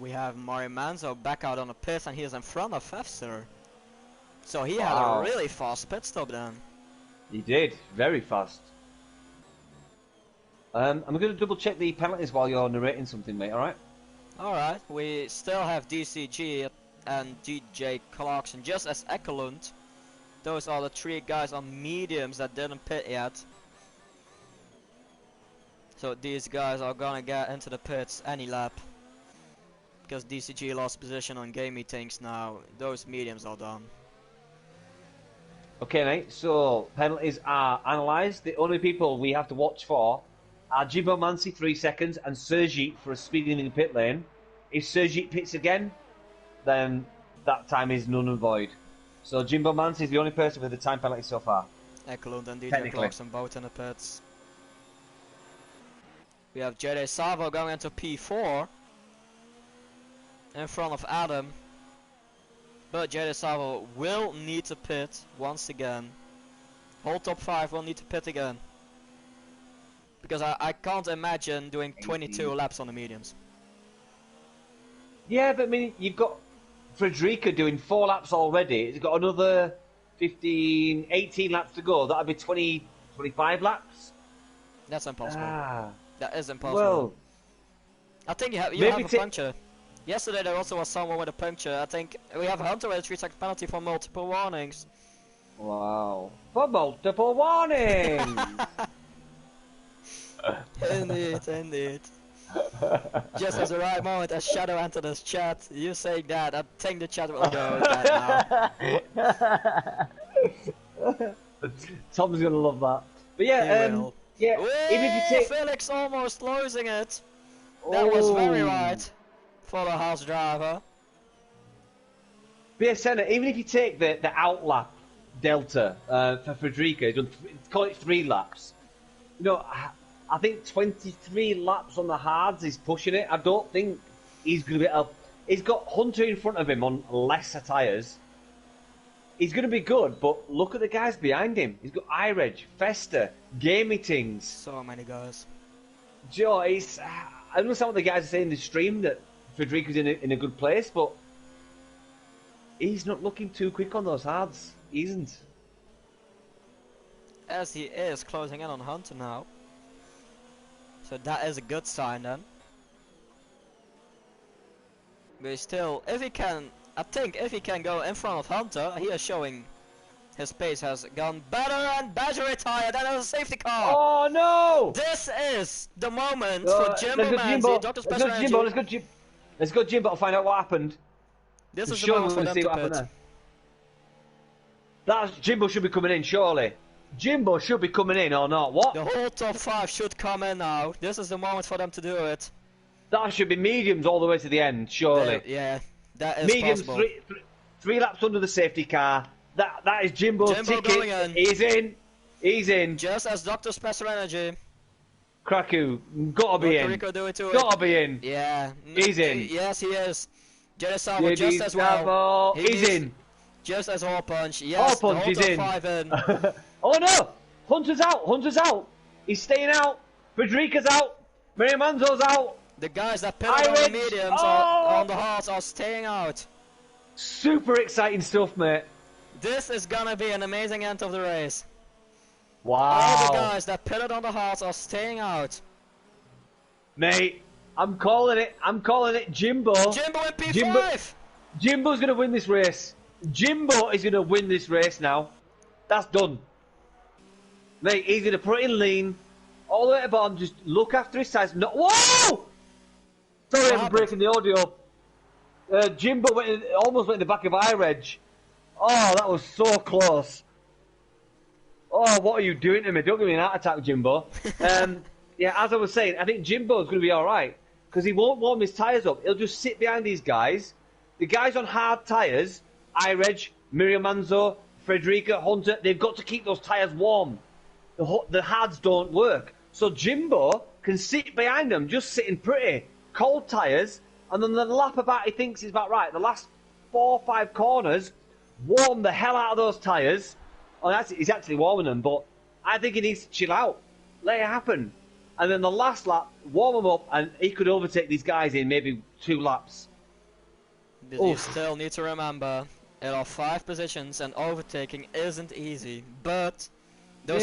We have Mari Manzo back out on the pit, and he is in front of Fefster. So he had a really fast pit stop then. He did, very fast. I'm going to double check the penalties while you're narrating something, mate, alright? Alright, we still have DCG and DJ Clarkson, just as Ekelund. Those are the 3 guys on mediums that didn't pit yet. So these guys are gonna get into the pits any lap. Because DCG lost position on game meetings now. Those mediums are done. Okay, mate, so penalties are analysed. The only people we have to watch for are Jimbo Mansi 3 seconds and Sergi for a speeding in the pit lane. If Sergi pits again, then that time is null and void. So Jimbo Mansi is the only person with the time penalty so far. Ekelund and DJ Clarkson both in the pits. We have Jede Savo going into P4 in front of Adam. But Jede Savo will need to pit once again. Whole top 5 will need to pit again. Because I can't imagine doing 22 laps on the mediums. Yeah, but I mean, you've got Frederica doing 4 laps already. He's got another 15, 18 laps to go. That'd be 20, 25 laps. That's impossible. That is impossible. Well, I think you have a puncture. Yesterday there also was someone with a puncture. I think we have Hunter with a 3-second penalty for multiple warnings. Wow. For multiple warnings! Indeed. Just as the right moment as Shadow entered this chat, you saying that, I think the chat will go with that now. Tom's gonna love that. But yeah, yeah. Whoa, even if you take Felix almost losing it. That was very right for the house driver. But yeah, Senna, even if you take the outlap delta for Frederica, call it 3 laps. You know, I think 23 laps on the hards is pushing it. I don't think he's going to be able... He's got Hunter in front of him on lesser tyres. He's going to be good, but look at the guys behind him. He's got iReg, Festa, Game Meetings. So many guys. Joe, I understand what the guys are saying in the stream, that Frederica's in a good place, but he's not looking too quick on those hards. He isn't. As he is closing in on Hunter now. So that is a good sign then. But still, if he can, I think if he can go in front of Hunter, he is showing his pace has gone better and better retired. That is a safety car. Oh no! This is the moment for Jimbo Manzi, Dr. Special Energy. Let's go Jimbo to find out what happened. This is the moment for them to pit. Jimbo should be coming in, surely. Jimbo should be coming in or not? What? The whole top 5 should come in now. This is the moment for them to do it. That should be mediums all the way to the end, surely. Yeah, that is mediums, possible. three laps under the safety car. That is Jimbo's ticket. Going in. He's in. He's in. Just as Dr. Special Energy. Kraku, gotta be in. Gotta be in. Yeah. He's in. Yes, he is. Jedi Salvo just as well. He's in. Just as All Punch. Yes, All Punch is in. 5 in. Oh no! Hunter's out! Hunter's out! He's staying out! Frederica's out! Manzo's out! The guys that pitted on the mediums on the hards are staying out. Super exciting stuff, mate. This is gonna be an amazing end of the race. Wow. All the guys that pitted on the hards are staying out. Mate, I'm calling it. I'm calling it Jimbo. Jimbo in P5! Jimbo's gonna win this race. Jimbo is gonna win this race now. That's done. Mate, he's going to put it in lean, all the way to the bottom, just look after his size. No, whoa! Sorry, I'm breaking the audio. Jimbo almost went in the back of iReg. Oh, that was so close. Oh, what are you doing to me? Don't give me an heart attack, Jimbo. Yeah, as I was saying, I think Jimbo's going to be alright, because he won't warm his tyres up. He'll just sit behind these guys. The guys on hard tyres, iReg, Miriam Manzo, Frederica, Hunter, they've got to keep those tyres warm. The hards don't work. So Jimbo can sit behind them, just sitting pretty, cold tyres, and then the lap about he thinks is about right. The last 4 or 5 corners, warm the hell out of those tyres. Oh, he's actually warming them, but I think he needs to chill out. Let it happen. And then the last lap, warm them up, and he could overtake these guys in maybe 2 laps. You still need to remember, there are 5 positions, and overtaking isn't easy, but... Those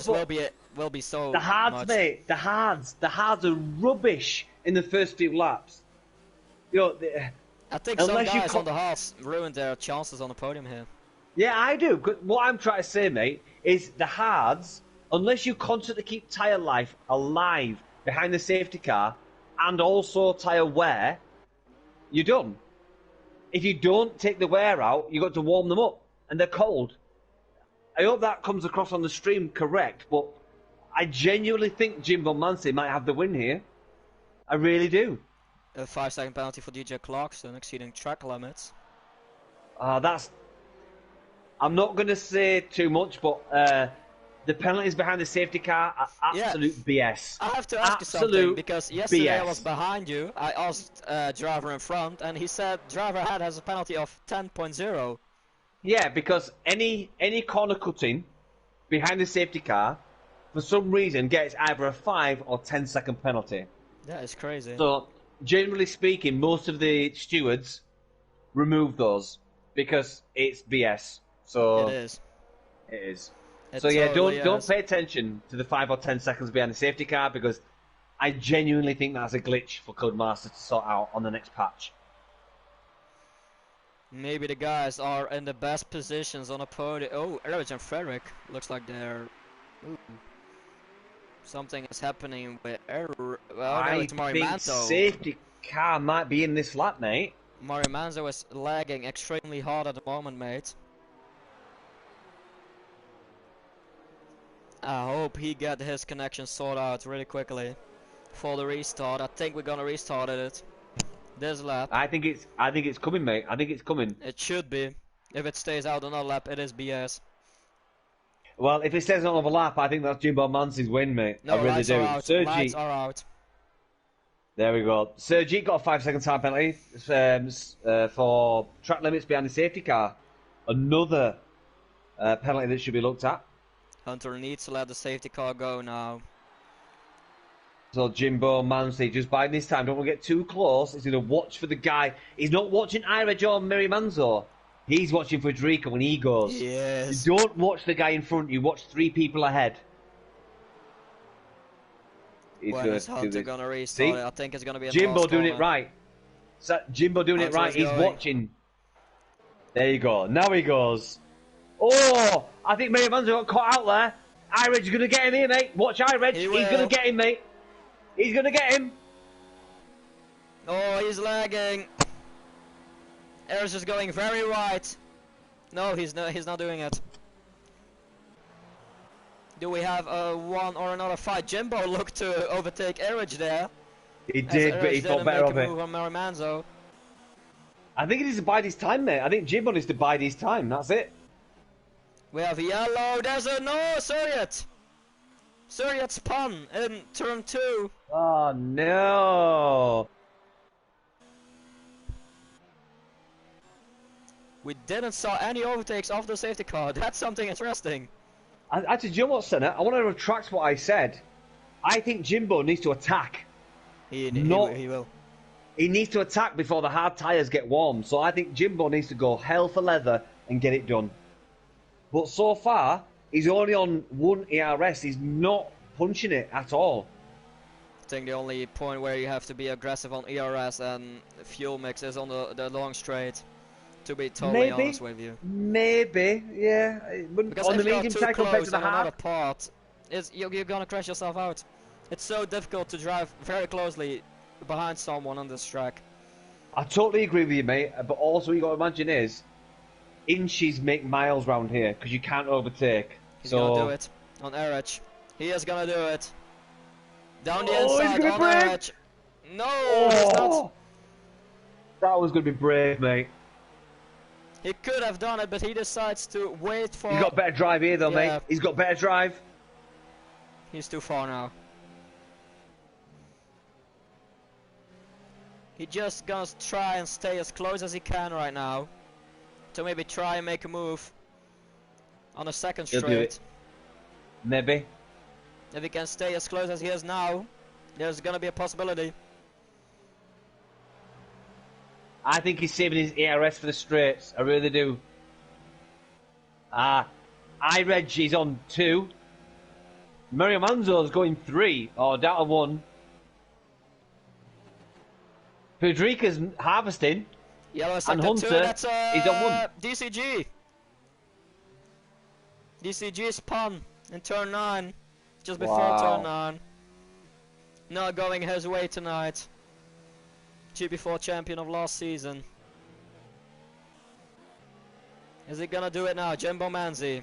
will be so the hards, much. Mate, the hards are rubbish in the first few laps. You know, I think some Unless you guys on the Haas ruined their chances on the podium here. Yeah, I do. What I'm trying to say, mate, is the hards, unless you constantly keep tyre life alive behind the safety car and also tyre wear, you're done. If you don't take the wear out, you've got to warm them up, and they're cold. I hope that comes across on the stream correct, but I genuinely think Jimbo Mansey might have the win here. I really do. A 5-second penalty for DJ Clarkson, exceeding track limits. That's... I'm not going to say too much, but the penalties behind the safety car are absolute BS. I have to ask you something, because yesterday I was behind you. I asked driver in front, and he said driver ahead has a penalty of 10.0. Yeah, because any corner cutting behind the safety car, for some reason, gets either a 5 or 10-second penalty. That is crazy. So, generally speaking, most of the stewards remove those because it's BS. So it is. It is. It so yeah, totally don't pay attention to the 5 or 10 seconds behind the safety car, because I genuinely think that's a glitch for Codemaster to sort out on the next patch. Maybe the guys are in the best positions on a podium. Oh, Erwich and Frederick looks like they're... Ooh. Something is happening with Well, I think safety car might be in this lap, mate. Mario Manzo is lagging extremely hard at the moment, mate. I hope he get his connection sorted out really quickly for the restart. I think we're gonna restart it this lap. I think it's coming, mate. I think it's coming. It should be. If it stays out another lap, it is BS. Well, if it stays on another lap, I think that's Jimbo Mansey's win, mate. No, I really do. Sergi, lights are out. There we go. Sergi got a 5-second time penalty for track limits behind the safety car. Another penalty that should be looked at. Hunter needs to let the safety car go now. So Jimbo Mansey just biding his time. Don't want to get too close. He's going to watch for the guy. He's not watching Iraj or Mary Manzo. He's watching for Federico when he goes. Yes. You don't watch the guy in front. You watch 3 people ahead. When is Hunter going to restart it? I think it's going to be a Jimbo doing it right. Jimbo doing it right. He's watching. There you go. Now he goes. Oh, I think Mary Manzo got caught out there. Iraj is going to get him here, mate. Watch Iraj. He's going to get him, mate. He's going to get him. Oh, he's lagging. Erich is going very right. No, he's not doing it. Do we have one or another fight? Jimbo looked to overtake Erich there. He did, but he thought better of it. Move on Mary Manzo. I think he needs to bide his time, mate. I think Jimbo needs to bide his time. That's it. We have yellow. There's a no Suryatt. Suryatt spun in turn 2. Oh no! We didn't saw any overtakes off the safety car. That's something interesting. Actually, do you know what, Senna? I want to retract what I said. I think Jimbo needs to attack. He will. He needs to attack before the hard tyres get warm. So I think Jimbo needs to go hell for leather and get it done. But so far, he's only on 1 ERS. He's not punching it at all. I think the only point where you have to be aggressive on ERS and fuel mix is on the long straight. To be totally honest with you. Maybe, yeah. Because on if the medium side compared to the hard, another part, you're gonna crash yourself out. It's so difficult to drive very closely behind someone on this track. I totally agree with you, mate. But also, you got to imagine is inches make miles round here because you can't overtake. He's gonna do it on Erich. He is gonna do it. Down the inside on Erich. No, he's not. That was gonna be brave, mate. He could have done it, but he decides to wait for... He's got better drive here, though, mate. He's got better drive. He's too far now. He just gonna try and stay as close as he can right now. To maybe try and make a move on a second straight. Maybe. If he can stay as close as he is now, there's gonna be a possibility. I think he's saving his ERS for the straights. I really do. Ireg is on 2. Mario Manzo's going 3, or down to 1. Federica's harvesting. Yellow And sector 2, Hunter that's is on 1. DCG. DCG spun in turn 9, just before turn 9. Not going his way tonight. GP4 champion of last season. Is he gonna do it now? Jimbo Manzi.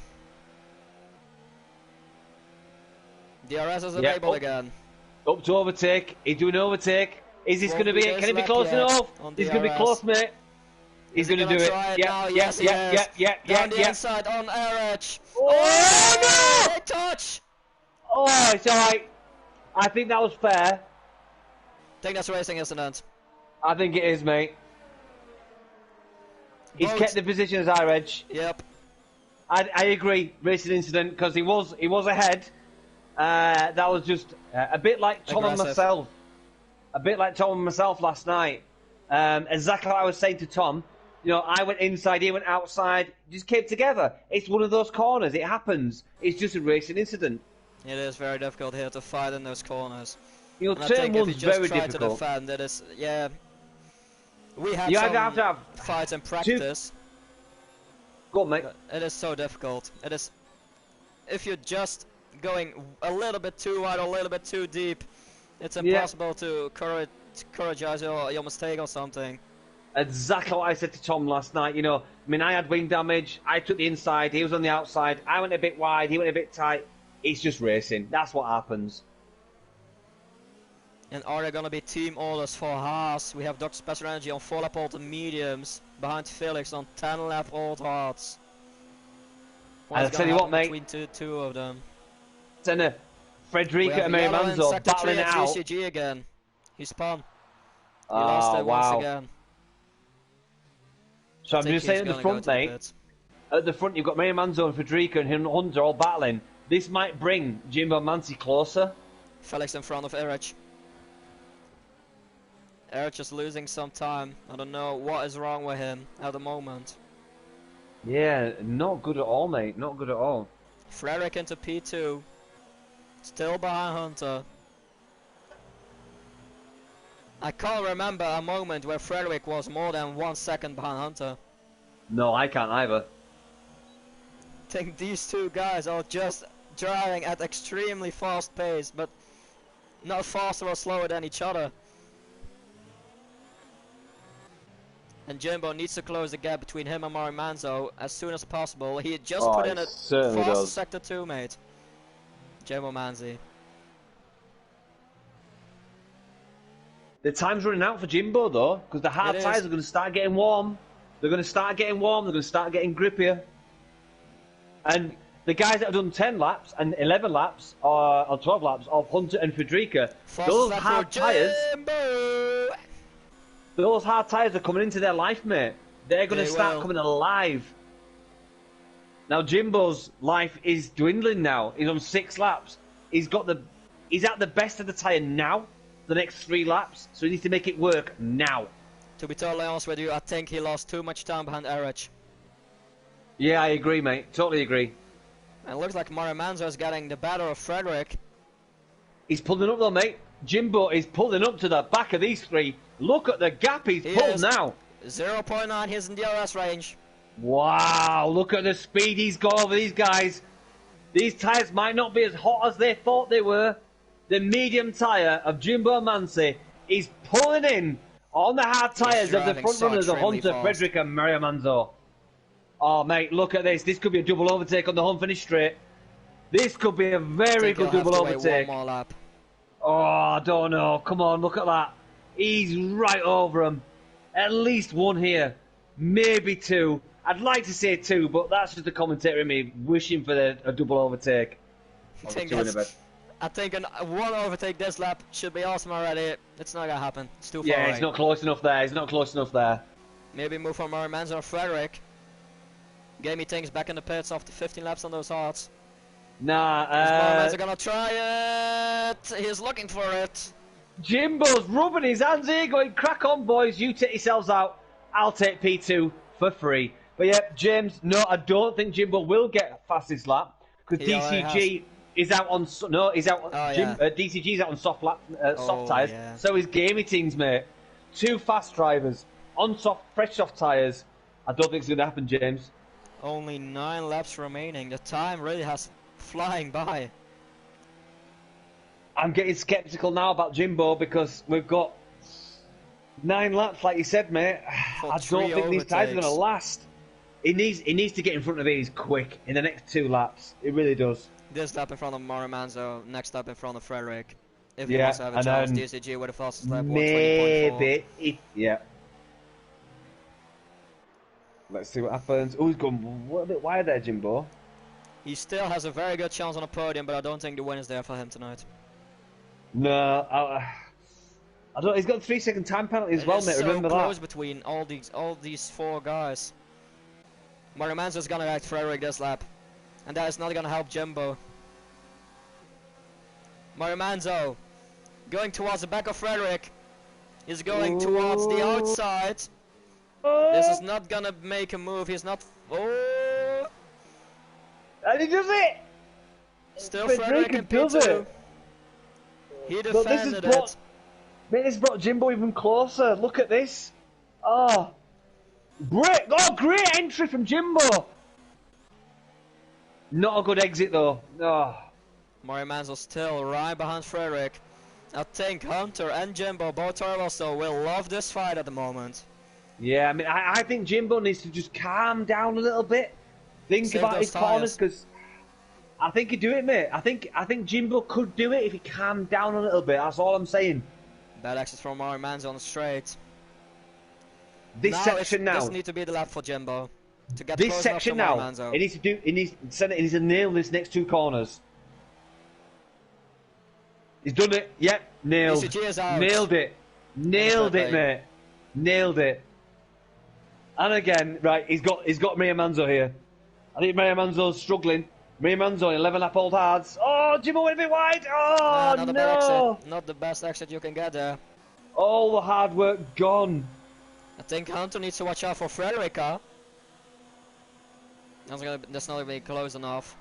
DRS is enabled again. Up to overtake. He's doing overtake. Is this going to be it? Can it be close enough? He's going to be close, mate. He's going to do it. Down the inside on Erich. Oh, no! They touch! Oh, it's alright. I think that was fair. I think that's racing, isn't it? I think it is, mate. He's kept the position as our edge. Yep. I agree, racing incident, because he was ahead. That was just a bit like Tom and myself. A bit like Tom and myself last night. Exactly like I was saying to Tom. You know, I went inside, he went outside. Just came together. It's one of those corners. It happens. It's just a racing incident. It is very difficult here to fight in those corners. You know, turn one's very difficult. To defend, it is, yeah. We have have to have fights in practice. Go on, mate. It is so difficult. It is. If you're just going a little bit too wide or a little bit too deep, it's impossible to courageise your mistake or something. Exactly what I said to Tom last night. You know, I mean, I had wing damage. I took the inside. He was on the outside. I went a bit wide. He went a bit tight. It's just racing. That's what happens. And are there gonna be team orders for Haas? We have Dr. Special Energy on 4-lap old mediums, behind Felix on 10-lap old hards. I'll tell you what, mate. Between two of them. Senna, Frederica and Mary Manzo battling it out. GCG again. He spun. He lost it once again. So I'm just saying at the front, mate. At the front, you've got Mary Manzo and Frederica and Hunter all battling. This might bring Jimbo Manzi closer. Felix in front of Erich. Erich is losing some time. I don't know what is wrong with him at the moment. Yeah, not good at all, mate. Not good at all. Frederick into P2. Still behind Hunter. I can't remember a moment where Frederick was more than 1 second behind Hunter. No, I can't either. I think these two guys are just driving at extremely fast pace, but not faster or slower than each other. And Jimbo needs to close the gap between him and Mari Manzo as soon as possible. He just put in a fast sector 2, mate. Jimbo Manzi. The time's running out for Jimbo though, because the hard tyres are going to start getting warm. They're going to start getting warm. They're going to start getting grippier. And the guys that have done 10 laps and 11 laps or 12 laps of Hunter and Frederica, those hard tyres. Those hard tyres are coming into their life, mate. They're going to start coming alive. Now Jimbo's life is dwindling now. He's on 6 laps. He's at the best of the tyre now. The next 3 laps, so he needs to make it work now. To be totally honest with you, I think he lost too much time behind Erich. Yeah, I agree, mate. Totally agree. And it looks like Mari Manzo is getting the better of Frederick. He's pulling up though, mate. Jimbo is pulling up to the back of these 3. Look at the gap he's pulled now. 0.9, he's in DRS range. Wow, look at the speed he's got over these guys. These tyres might not be as hot as they thought they were. The medium tyre of Jimbo Manzi is pulling in on the hard tyres of the front runners of Hunter, Frederick and Mario Manzo. Oh, mate, look at this. This could be a double overtake on the home finish straight. This could be a very good double overtake. One more lap. Oh, I don't know. Come on, look at that. He's right over him. At least 1 here. Maybe 2. I'd like to say 2, but that's just the commentator in me wishing for a double overtake. I think one overtake this lap should be awesome already. It's not gonna happen. It's too far away. Yeah, it's not close enough there. It's not close enough there. Maybe move for Mari Manzo or Frederick. Gave me things back in the pits after 15 laps on those hards. Nah, Mari Manzo gonna try it. He's looking for it. Jimbo's rubbing his hands here, going, crack on, boys. You take yourselves out. I'll take P2 for free. But yeah, James, no, I don't think Jimbo will get fastest lap because DCG is out on DCG's out on soft tyres. Yeah. So is Gamey Teams, mate. 2 fast drivers. on fresh soft tyres. I don't think it's going to happen, James. Only 9 laps remaining. The time really has flying by. I'm getting sceptical now about Jimbo because we've got 9 laps, like you said, mate. For I don't think these tyres are going to last. He needs to get in front of these quick in the next 2 laps. It really does. This lap in front of Mario Manzo, next lap in front of Frederick. If he wants to have a chance, DCG with the fastest lap, 120.4. Maybe. Yeah. Let's see what happens. Oh, he's gone a bit wide there, Jimbo. He still has a very good chance on the podium, but I don't think the win is there for him tonight. No, I don't. He's got a 3-second time penalty as well, mate. Remember that. It's so close between all these 4 guys. Mario Manzo's gonna act Frederick this lap, and that is not gonna help Jimbo. Mario Manzo going towards the back of Frederick. He's going towards the outside. This is not gonna make a move. He's not. Oh! And he does it. Still Frederick in P2. He defended it. Mate, this brought Jimbo even closer. Look at this. Oh, great entry from Jimbo. Not a good exit though. Oh. Mario Manzo still right behind Frederick. I think Hunter and Jimbo, both turbos though, will love this fight at the moment. Yeah, I mean, I think Jimbo needs to just calm down a little bit. Think about his corners, because I think he'd do it, mate. I think Jimbo could do it if he calmed down a little bit. That's all I'm saying. Bad access from Mario Manzo on the straight. This section now. This needs to be the lap for Jimbo to get this close section enough to now. Manzo. He needs to nail this next 2 corners. He's done it. Yep, nailed. DCG is out. Nailed it. Nailed it, mate. Nailed it. And again, right, he's got Mario Manzo here. I think Mario Manzo's struggling. Mario Manzo, 11 lap old hards. Oh, Jimbo went a bit wide. Oh, not no. Not the best exit you can get there. All the hard work gone. I think Hunter needs to watch out for Frederica. That's not gonna be close enough.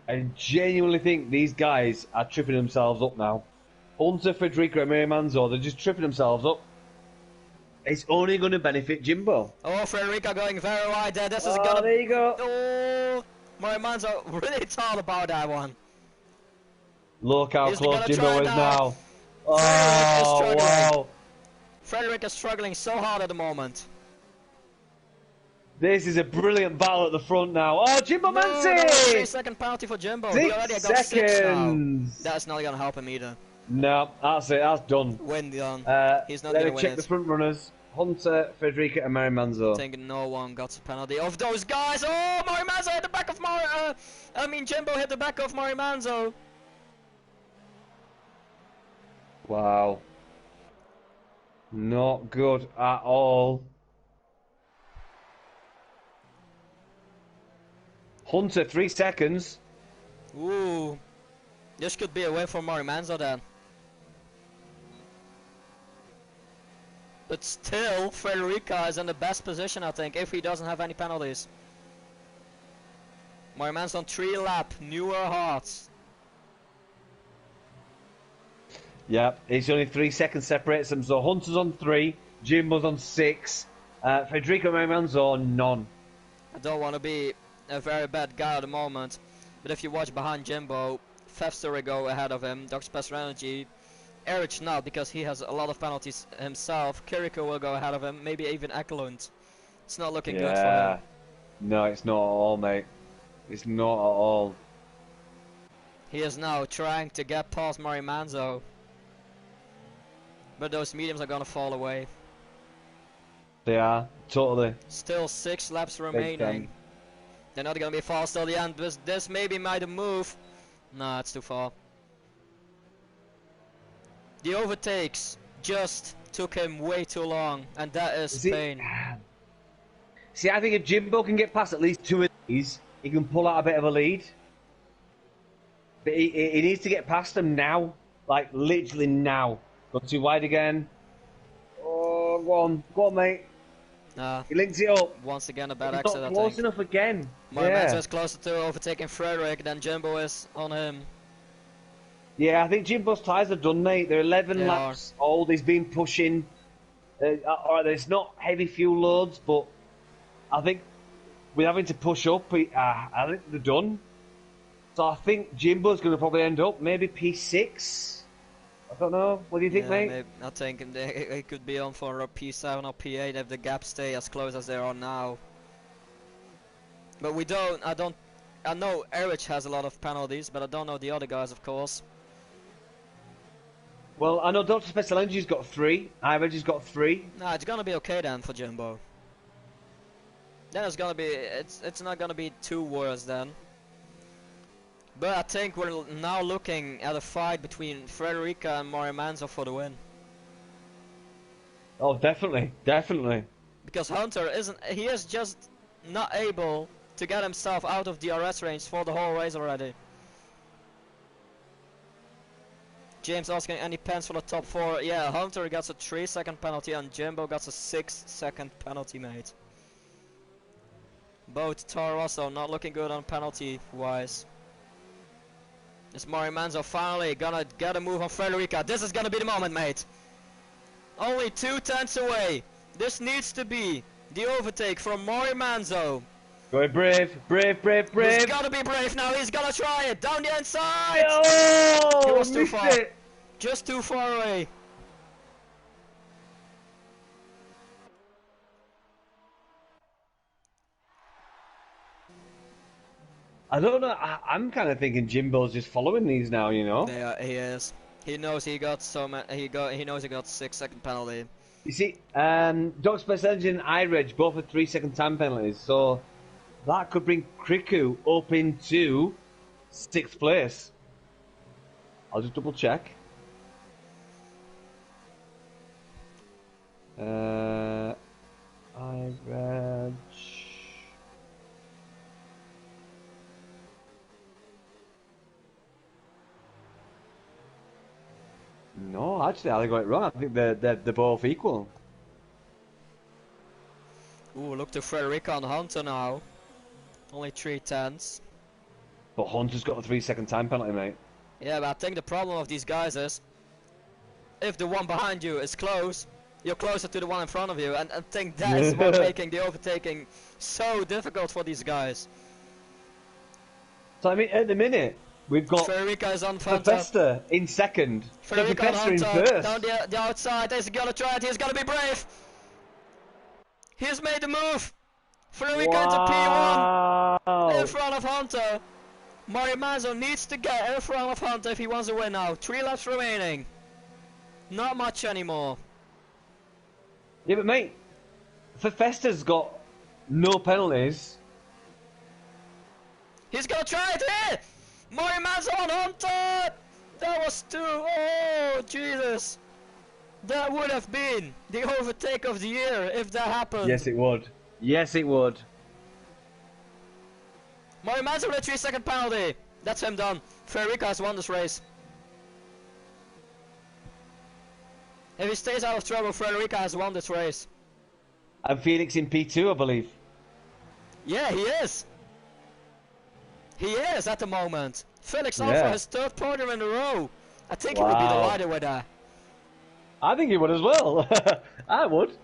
I genuinely think these guys are tripping themselves up now. Hunter, Federico and Mario Manzo, they're just tripping themselves up. It's only going to benefit Jimbo. Oh, Federica going very wide there. This is gonna... there you go. Oh, Mario Manzo really thought about that one. Look how close Jimbo is now. Oh, wow. Frederick is struggling so hard at the moment. This is a brilliant battle at the front now. Oh, Jimbo Manzi! 3-second penalty for Jimbo. He already got 6 now. That's not going to help him either. No, that's it. That's done. Win done. He's not going to win check the front runners. Hunter, Federica and Mario Manzo. I think no one got a penalty of those guys. Oh, Mario Manzo hit the back of Jimbo hit the back of Mario Manzo. Wow. Not good at all. Hunter, 3 seconds. Ooh. This could be a win for Mario Manzo then. But still, Federica is in the best position, I think, if he doesn't have any penalties. Mario Manzo on 3 lap, newer hearts. Yeah, it's only 3 seconds separates them. So Hunter's on 3, Jimbo's on 6, Federico Mario Manzo on none. I don't want to be a very bad guy at the moment, but if you watch behind Jimbo, Fefster go ahead of him, Dr. Special Energy, Erich not because he has a lot of penalties himself, Kiriko will go ahead of him, maybe even Ekelund. It's not looking good for him. No, it's not at all, mate. It's not at all. He is now trying to get past Mario Manzo, but those mediums are gonna fall away. They are, totally. Still 6 laps remaining. They're not gonna be fast till the end. This maybe might move. Nah, it's too far. The overtakes just took him way too long, and that is pain. See, I think if Jimbo can get past at least 2 of these, he can pull out a bit of a lead. But he needs to get past them now. Like, literally now. Got too wide again. Oh, go on, mate. Nah. He links it up. Once again, a bad He's exit, not I close think. enough again. Mario Manzo is closer to overtaking Frederick than Jimbo is on him. Yeah, I think Jimbo's tyres are done, mate. They're 11 They laps old. He's been pushing. Or there's not heavy fuel loads, but I think with having to push up, I think they're done. So I think Jimbo's going to probably end up maybe P6. I don't know. What do you think, mate? Maybe, I think it could be on for a P7 or P8 if the gaps stay as close as they are now. But we don't. I know Erich has a lot of penalties, but I don't know the other guys, of course. Well, I know Dr. Special Energy's got 3. Iregg's got 3. Nah, it's gonna be okay then for Jimbo. Then it's gonna be. It's not gonna be too worse then. But I think we're now looking at a fight between Frederica and Mario Manzo for the win. Oh, definitely, definitely. Because Hunter he is just not able to get himself out of DRS range for the whole race already. James asking any pens for the top 4. Yeah, Hunter gets a 3-second penalty and Jimbo gets a 6-second penalty, mate. Both Toro Rosso not looking good on penalty wise. Is Mario Manzo finally gonna get a move on Frederica? This is gonna be the moment, mate. Only 2 tenths away. This needs to be the overtake from Mario Manzo. Go ahead, brave. He's gotta be brave now. He's gonna try it down the inside. Oh, he was too far. It. Just too far away. I don't know. I'm kind of thinking Jimbo's just following these now. You know. Yeah, he is. He knows he got He knows he got 6-second penalty. You see, Dr. Special Energy and Ireg both had 3-second time penalties, so that could bring Kriku up into 6th place. I'll just double check. Ireg. No, actually, I got it wrong. I think they're both equal. Ooh, look to Frederica and Hunter now. Only 3 tenths. But Hunter's got a 3-second time penalty, mate. Yeah, but I think the problem of these guys is, if the one behind you is close, you're closer to the one in front of you, and I think that is what making the overtaking so difficult for these guys. So I mean, at the minute, we've got Frederica is on Festa in 2nd. Frederica and Festa in Hunter 1st. down the outside. He's gonna try it. He's gonna be brave. He's made the move. Frederica into P1 in front of Hunter. Mario Manzo needs to get in front of Hunter if he wants to win now. 3 laps remaining. Not much anymore. Yeah, but mate, Festa's got no penalties. He's gonna try it here! Mario Manzo on Hunter! That was 2. Oh, Jesus. That would have been the overtake of the year if that happened. Yes, it would. Yes, it would. Mario Manzo with a 3-second penalty. That's him done. Frederica has won this race. If he stays out of trouble, Frederica has won this race. And Felix in P2, I believe. Yeah, he is. He is at the moment. Felix on for his 3rd podium in a row. I think he would be delighted with that. I think he would as well. I would.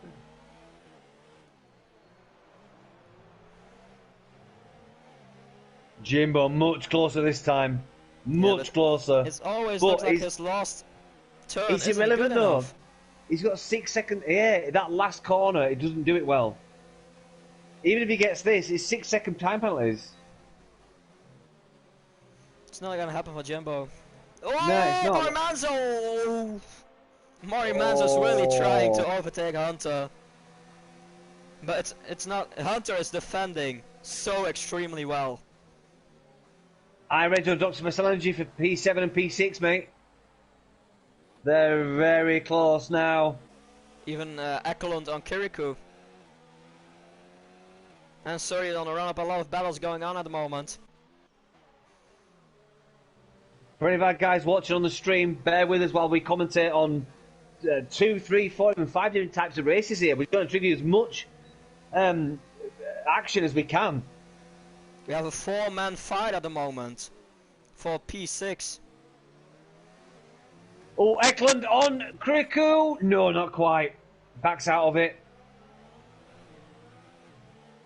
Jimbo much closer this time. Much closer. It always looks like his last turn. It's irrelevant though. He's got 6 seconds. Yeah, that last corner, it doesn't do it well. Even if he gets this, it's 6-second time penalties. It's not gonna happen for Jimbo. Oh, no, it's not. Mario Manzo! Mario Manzo's really trying to overtake Hunter. But it's not. Hunter is defending so extremely well. I read your Dr. Special Energy for P7 and P6, mate. They're very close now. Even Ekelund on Kirikou. And sorry on the run-up, a lot of battles going on at the moment. For any of our guys watching on the stream, bear with us while we commentate on 2, 3, 4, and 5 different types of races here. We're going to trigger as much action as we can. We have a 4-man fight at the moment for P6. Oh, Eklund on Kriku. No, not quite. Backs out of it.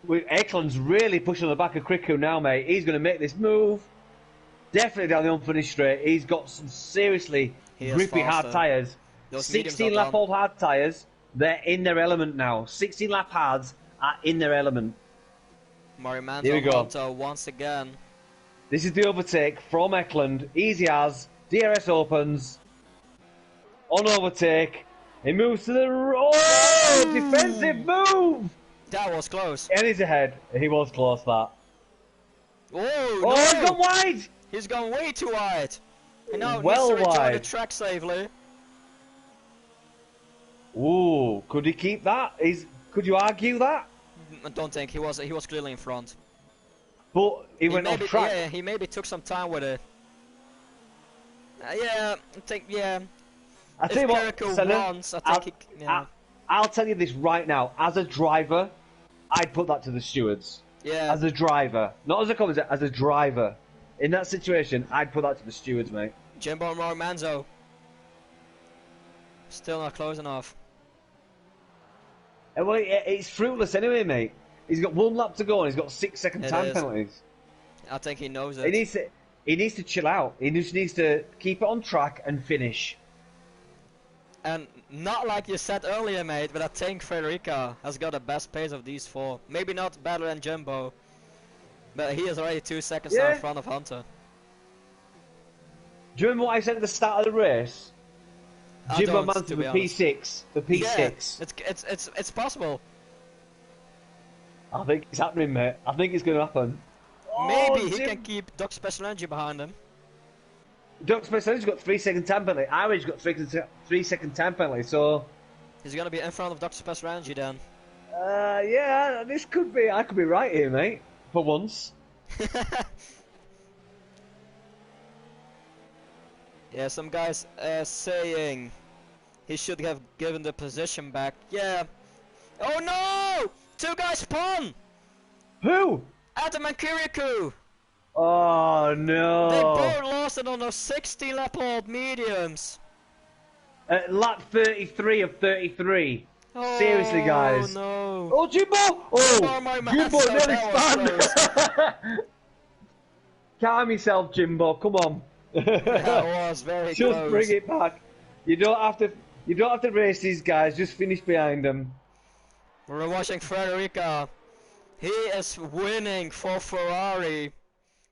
Eklund's really pushing on the back of Kriku now, mate. He's going to make this move. Definitely down the unfinished straight. He's got some seriously grippy hard tyres. 16 lap old hard tyres. They're in their element now. 16 lap hards are in their element. Murray Manzo once again. This is the overtake from Eklund. Easy as. DRS opens. On overtake. He moves to the... Oh! Defensive move! That was close. And he's ahead. He was close, that. Oh, no. He's gone wide! He's gone way too wide. And now well needs to rejoin wide. the track safely. Ooh, could he keep that? Could you argue that? I don't think he was clearly in front. But he went off track. Yeah, he maybe took some time with it. Yeah, I think, yeah. I tell you what, I'll tell you this right now. As a driver, I'd put that to the stewards. Yeah. As a driver. Not as a commentator, as a driver. In that situation, I'd put that to the stewards, mate. Jimbo and Manzo. Still not close enough. Well, it's fruitless anyway, mate. He's got 1 lap to go and he's got 6-second time penalties. I think he knows it. He needs to chill out. He just needs to keep it on track and finish. And not like you said earlier, mate, but I think Federica has got the best pace of these 4. Maybe not better than Jimbo, but he is already 2 seconds in front of Hunter. Do you remember what I said at the start of the race? Jimbo Manson to the P6. The P6. Yeah, it's possible. I think it's happening, mate. I think it's going to happen. Maybe he can keep Doc Special Energy behind him. Doc Special Energy's got 3-second time penalty. Irish got 3-second time penalty, so... He's going to be in front of Dr. Special Energy then. Yeah, this could be... I could be right here, mate. For once. Yeah, some guys saying he should have given the position back. Yeah. Oh no! 2 guys spun! Who? Adam and Kirikou! Oh no! They both lost it on those 60 lap old mediums. At lap 33 of 33. Oh, seriously, guys. No. Oh, Jimbo! Oh, Jimbo nearly spun! Calm yourself, Jimbo. Come on. That was very just close. Bring it back. You don't have to race these guys. Just finish behind them. We're watching Federica. He is winning for Ferrari,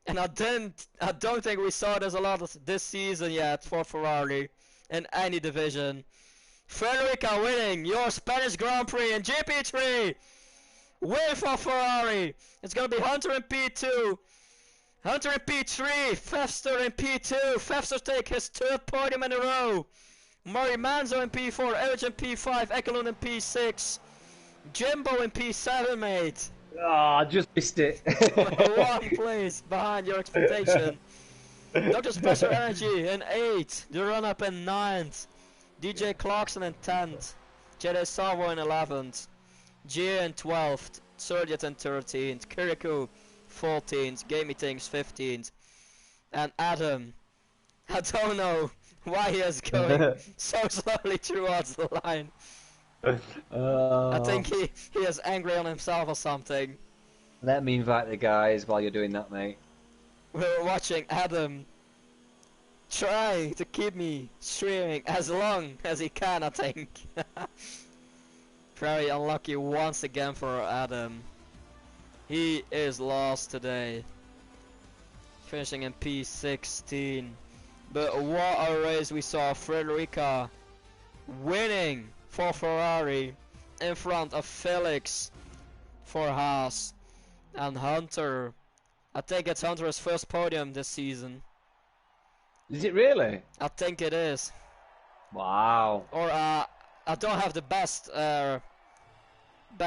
and I don't think we saw this a lot this season yet for Ferrari in any division. Federica winning your Spanish Grand Prix in GP3. Win for Ferrari. It's gonna be Hunter in P2. Hunter in P3, Fefster in P2. Fefster take his 3rd podium in a row. Murray Manzo in P4, Eric in P5, Ekelund in P6. Jimbo in P7, mate. Ah, I just missed it. 1 place behind your expectation. Dr. Special Energy in 8th, the run-up in 9th. DJ Clarkson in 10th. Jedi Salvo in 11th. Gia in 12th. Sergio in 13th. Kirikou 14th, Gamey Things 15th, and Adam, I don't know why he is going so slowly towards the line. I think he is angry on himself or something. Let me invite the guys while you're doing that, mate. We're watching Adam try to keep me streaming as long as he can, I think. Very unlucky once again for Adam. He is lost today, finishing in P16. But what a race we saw. Federica winning for Ferrari in front of Felix for Haas, and Hunter. I think it's Hunter's first podium this season. Is it really? I think it is. Wow. Or I don't have the best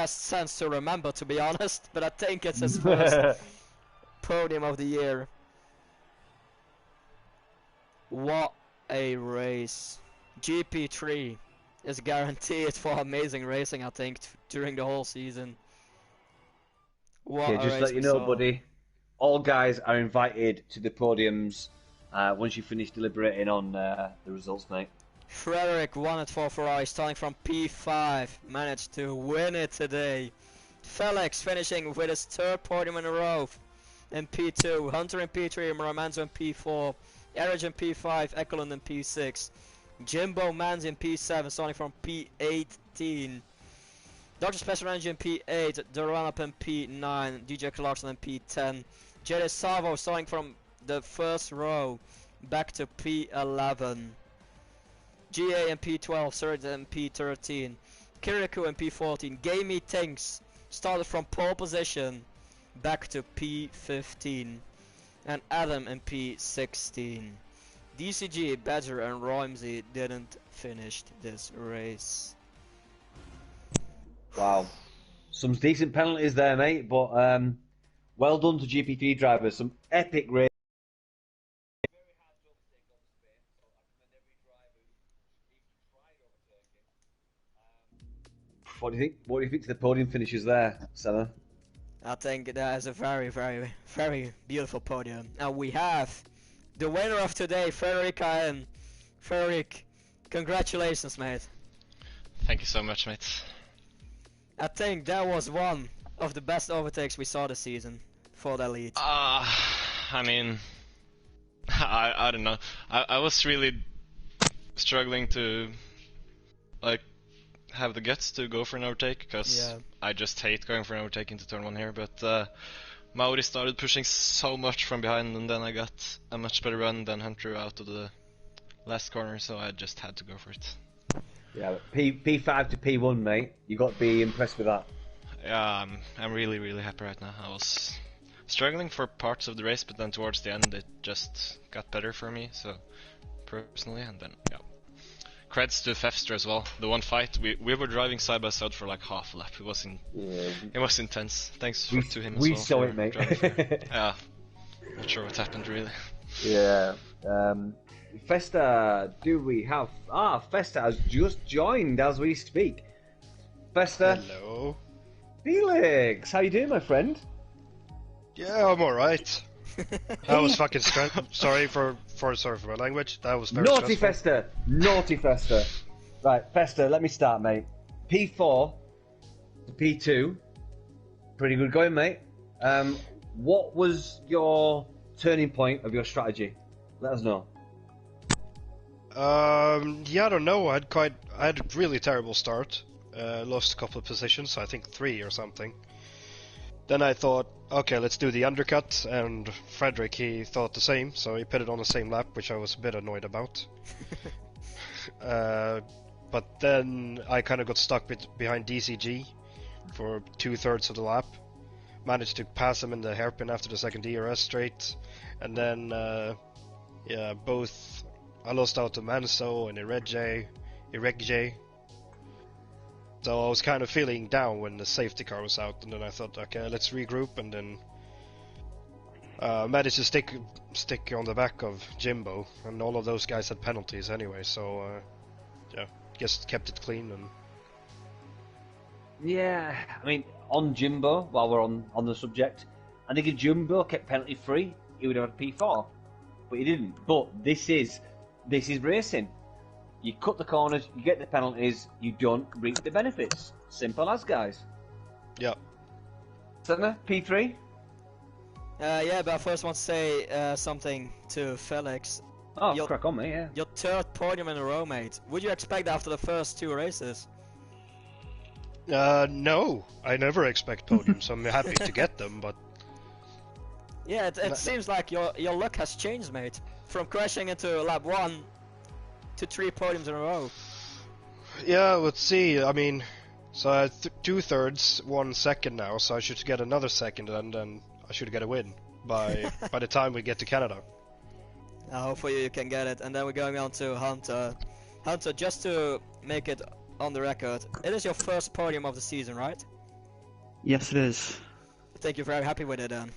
sense to remember, to be honest, but I think it's his first podium of the year. What a race. GP3 is guaranteed for amazing racing, I think, during the whole season. What a just race let you know, buddy, all guys are invited to the podiums once you finish deliberating on the results, mate. Frederick won it for Ferrari, starting from P5, managed to win it today. Felix finishing with his third podium in a row in P2, Hunter in P3, Romanzo in P4, Erich in P5, Ekelund in P6, Jimbo Manzi in P7, starting from P18, Dr. Special Energy in P8, Duranap in P9, DJ Clarkson in P10, Jede Savo starting from the first row back to P11, GA in P12, Surge in P13, Kirikou in P14, Gamey Tinks started from pole position back to P15, and Adam in P16. DCG, Badger and Roimsey didn't finish this race. Wow. Some decent penalties there, mate, but well done to GP3 drivers. Some epic race. What do you think? What do you think to the podium finishes there, Senna? I think that is a very, very, very beautiful podium. And we have the winner of today, Frederick and Frederick, congratulations, mate. Thank you so much, mate. I think that was one of the best overtakes we saw this season for the lead. I mean, I don't know. I was really struggling to like have the guts to go for an overtake because I just hate going for an overtake into turn 1 here. But Mauri started pushing so much from behind, and then I got a much better run than Hunter out of the last corner, so I just had to go for it. Yeah, P5 to P1, mate. You got to be impressed with that. Yeah, I'm really, really happy right now. I was struggling for parts of the race, but then towards the end it just got better for me, so personally, and then creds to Fefster as well. The one fight we were driving side by side for like half a lap. It was intense. Thanks to him as well. We saw it, mate. Yeah, not sure what happened really. Yeah. Festa, do we have? Festa has just joined as we speak. Festa. Hello. Felix, how you doing, my friend? Yeah, I'm alright. That was fucking sorry for my language. That was very naughty stressful. Festa. Naughty Festa. Right, Festa, let me start, mate. P4 to P2. Pretty good going, mate. What was your turning point of your strategy? Let us know. Yeah, I don't know. I had a really terrible start. Lost a couple of positions, I think 3 or something. Then I thought, okay, let's do the undercut, and Frederick, he thought the same, so he put it on the same lap, which I was a bit annoyed about. But then I kind of got stuck behind DCG for 2/3 of the lap. Managed to pass him in the hairpin after the second DRS straight, and then both I lost out to Manso and Iregje. So I was kind of feeling down when the safety car was out, and then I thought, okay, let's regroup, and then managed to stick on the back of Jimbo, and all of those guys had penalties anyway, so just kept it clean. And yeah, I mean, on Jimbo, while we're on the subject, I think if Jimbo kept penalty free, he would have had P4, but he didn't. But this is racing. You cut the corners, you get the penalties, you don't reap the benefits. Simple as, guys. Yeah. Senna, P3? Yeah, but I first want to say something to Felix. Oh, crack on, mate, yeah. Your third podium in a row, mate. Would you expect after the first 2 races? No, I never expect podiums. I'm happy to get them, but... Yeah, it seems like your luck has changed, mate. From crashing into lap 1 to 3 podiums in a row. Yeah, let's see. I mean, so I had 2/3, 1 second now, so I should get another second, and then I should get a win by the time we get to Canada. Hopefully you can get it. And then we're going on to Hunter. Hunter, just to make it on the record, it is your first podium of the season, right? Yes, it is. I think you're very happy with it then.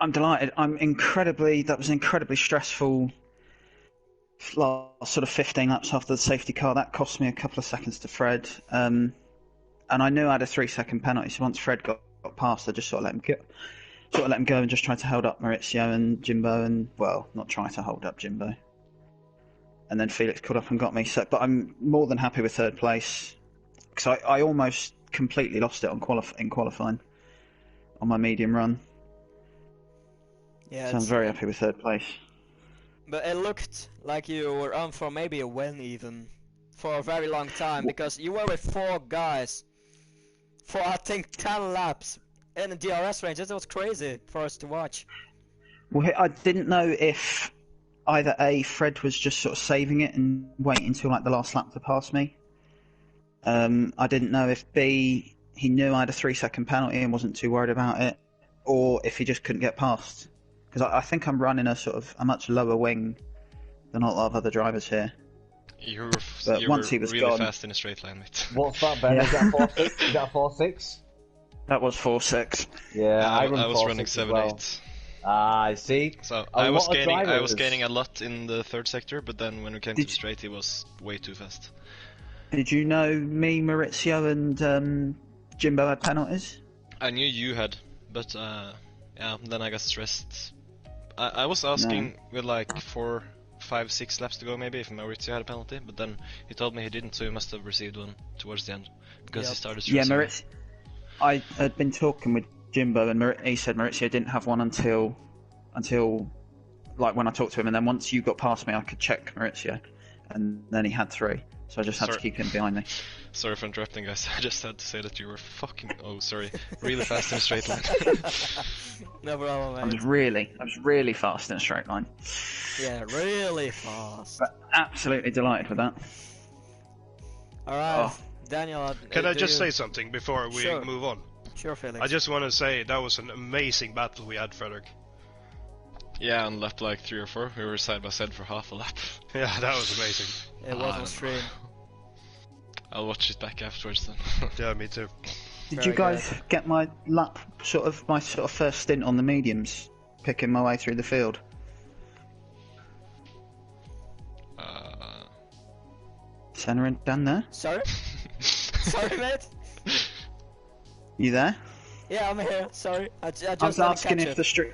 I'm delighted. That was incredibly stressful last sort of 15 laps after the safety car. That cost me a couple of seconds to Fred. And I knew I had a 3-second penalty, so once Fred got past, I just sort of let him go and just tried to hold up Maurizio and Jimbo, and, well, not try to hold up Jimbo. and then Felix caught up and got me. So, but I'm more than happy with third place because I almost completely lost it on in qualifying on my medium run. Yeah, so I'm very happy with third place. But it looked like you were on for maybe a win even for a very long time, because you were with 4 guys for I think 10 laps in the DRS range. It was crazy for us to watch. Well, I didn't know if either A, Fred was just sort of saving it and waiting until like the last lap to pass me. I didn't know if B, he knew I had a 3-second penalty and wasn't too worried about it, or if he just couldn't get past. Because I think I'm running a much lower wing than a lot of other drivers here. You once he were was really gone, fast in a straight line, mate. What's that, Ben? Yeah. Is that 4.6? Is that 4.6? That was 4.6. Yeah, I run was 4.6 running as well. 7.8. I see. So I was gaining a lot in the third sector, but then when we came to the straight, he was way too fast. Did you know me, Maurizio, and Jimbo had penalties? I knew you had, but yeah, then I got stressed. I was asking with like 4, 5, 6 laps to go maybe if Maurizio had a penalty, but then he told me he didn't, so he must have received one towards the end because he started stressing. Yeah, Maurizio. I had been talking with Jimbo, and he said Maurizio didn't have one until like when I talked to him, and then once you got past me, I could check Maurizio, and then he had 3. So I just had to keep him behind me. Sorry for interrupting, guys. I just had to say that you were really fast in a straight line. No problem, I mate. was really fast in a straight line. Yeah, really fast. But absolutely delighted with that. Alright, Daniel. Can I just say something before we Sure. move on? Sure, Felix. I just want to say that was an amazing battle we had, Frederick. Yeah, on lap like 3 or 4, we were side by side for half a lap. Yeah, that was amazing. It was on stream. I'll watch it back afterwards then. Yeah, me too. Did Very you guys get my first stint on the mediums, picking my way through the field? Senna and Dan there? Sorry? Sorry, mate? You there? Yeah, I'm here. Sorry. I just I was let it asking catch if it. the stream.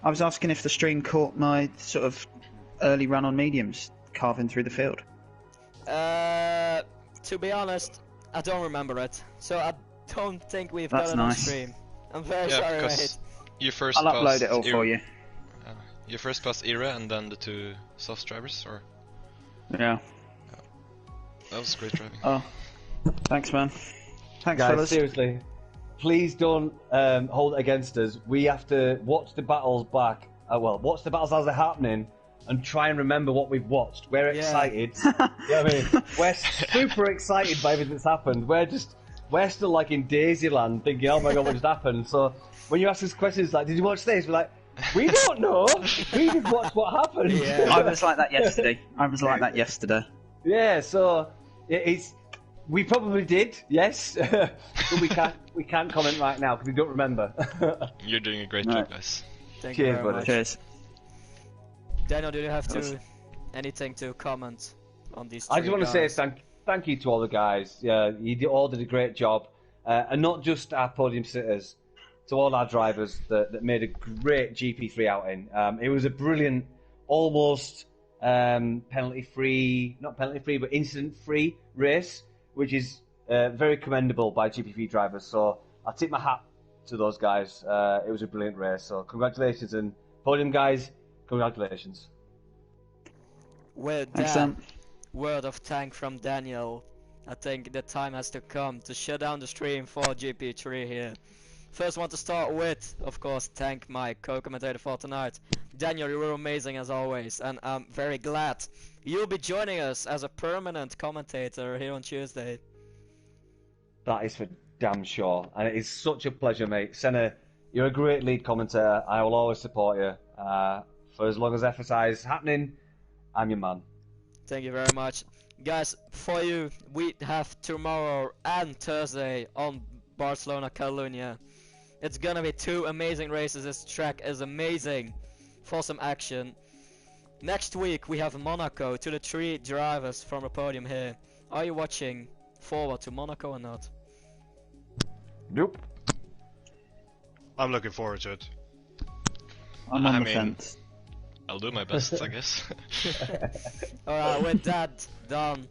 I was asking if the stream caught my sort of early run on mediums, carving through the field. To be honest, I don't remember it. So I don't think we've That's got it on nice. stream. I'm very Yeah, sorry, because mate. you first I'll upload passed it all for you. You first passed Ira and then the 2 soft drivers, or Yeah. that was great driving. Oh, thanks, man. Thanks, Guys, fellas. seriously, please don't hold it against us. We have to watch the battles back. Watch the battles as they're happening and try and remember what we've watched. We're excited. You know what I mean? We're super excited by everything that's happened. We're still like in Daisyland thinking, oh my god, what just happened? So when you ask us questions like, did you watch this? We're like, we don't know. We just watched what happened. Yeah. I was like that yesterday. Yeah, so we probably did, yes, but we can't comment right now because we don't remember. You're doing a great job, guys. Thank Cheers, you very buddy. much. Cheers. Daniel, do you have anything to comment on these I just want to guys? say thank you to all the guys. You all did a great job, and not just our podium sitters, to all our drivers that made a great GP3 outing. It was a brilliant, almost penalty-free, not penalty-free, but incident-free race, which is very commendable by GP3 drivers. So I tip my hat to those guys. It was a brilliant race. So congratulations, and podium guys, congratulations. With Thanks, that Sam. word of thank from Daniel, I think the time has to come to shut down the stream for GP3 here. First, want to start with, of course, thank my co-commentator for tonight. Daniel, you were amazing as always, and I'm very glad you'll be joining us as a permanent commentator here on Tuesday. That is for damn sure, and it is such a pleasure, mate. Senna, you're a great lead commentator. I will always support you. For as long as FSI is happening, I'm your man. Thank you very much. Guys, for you, we have tomorrow and Thursday on Barcelona, Catalunya. It's gonna be 2 amazing races. This track is amazing for some action. Next week we have Monaco, to the 3 drivers from a podium here. Are you watching forward to Monaco or not? Nope. I'm looking forward to it. I'm on I the mean, fence. I I'll do my best, I guess. Alright, with that done,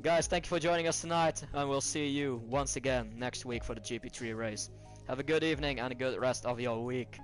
guys, thank you for joining us tonight, and we'll see you once again next week for the GP3 race. Have a good evening and a good rest of your week.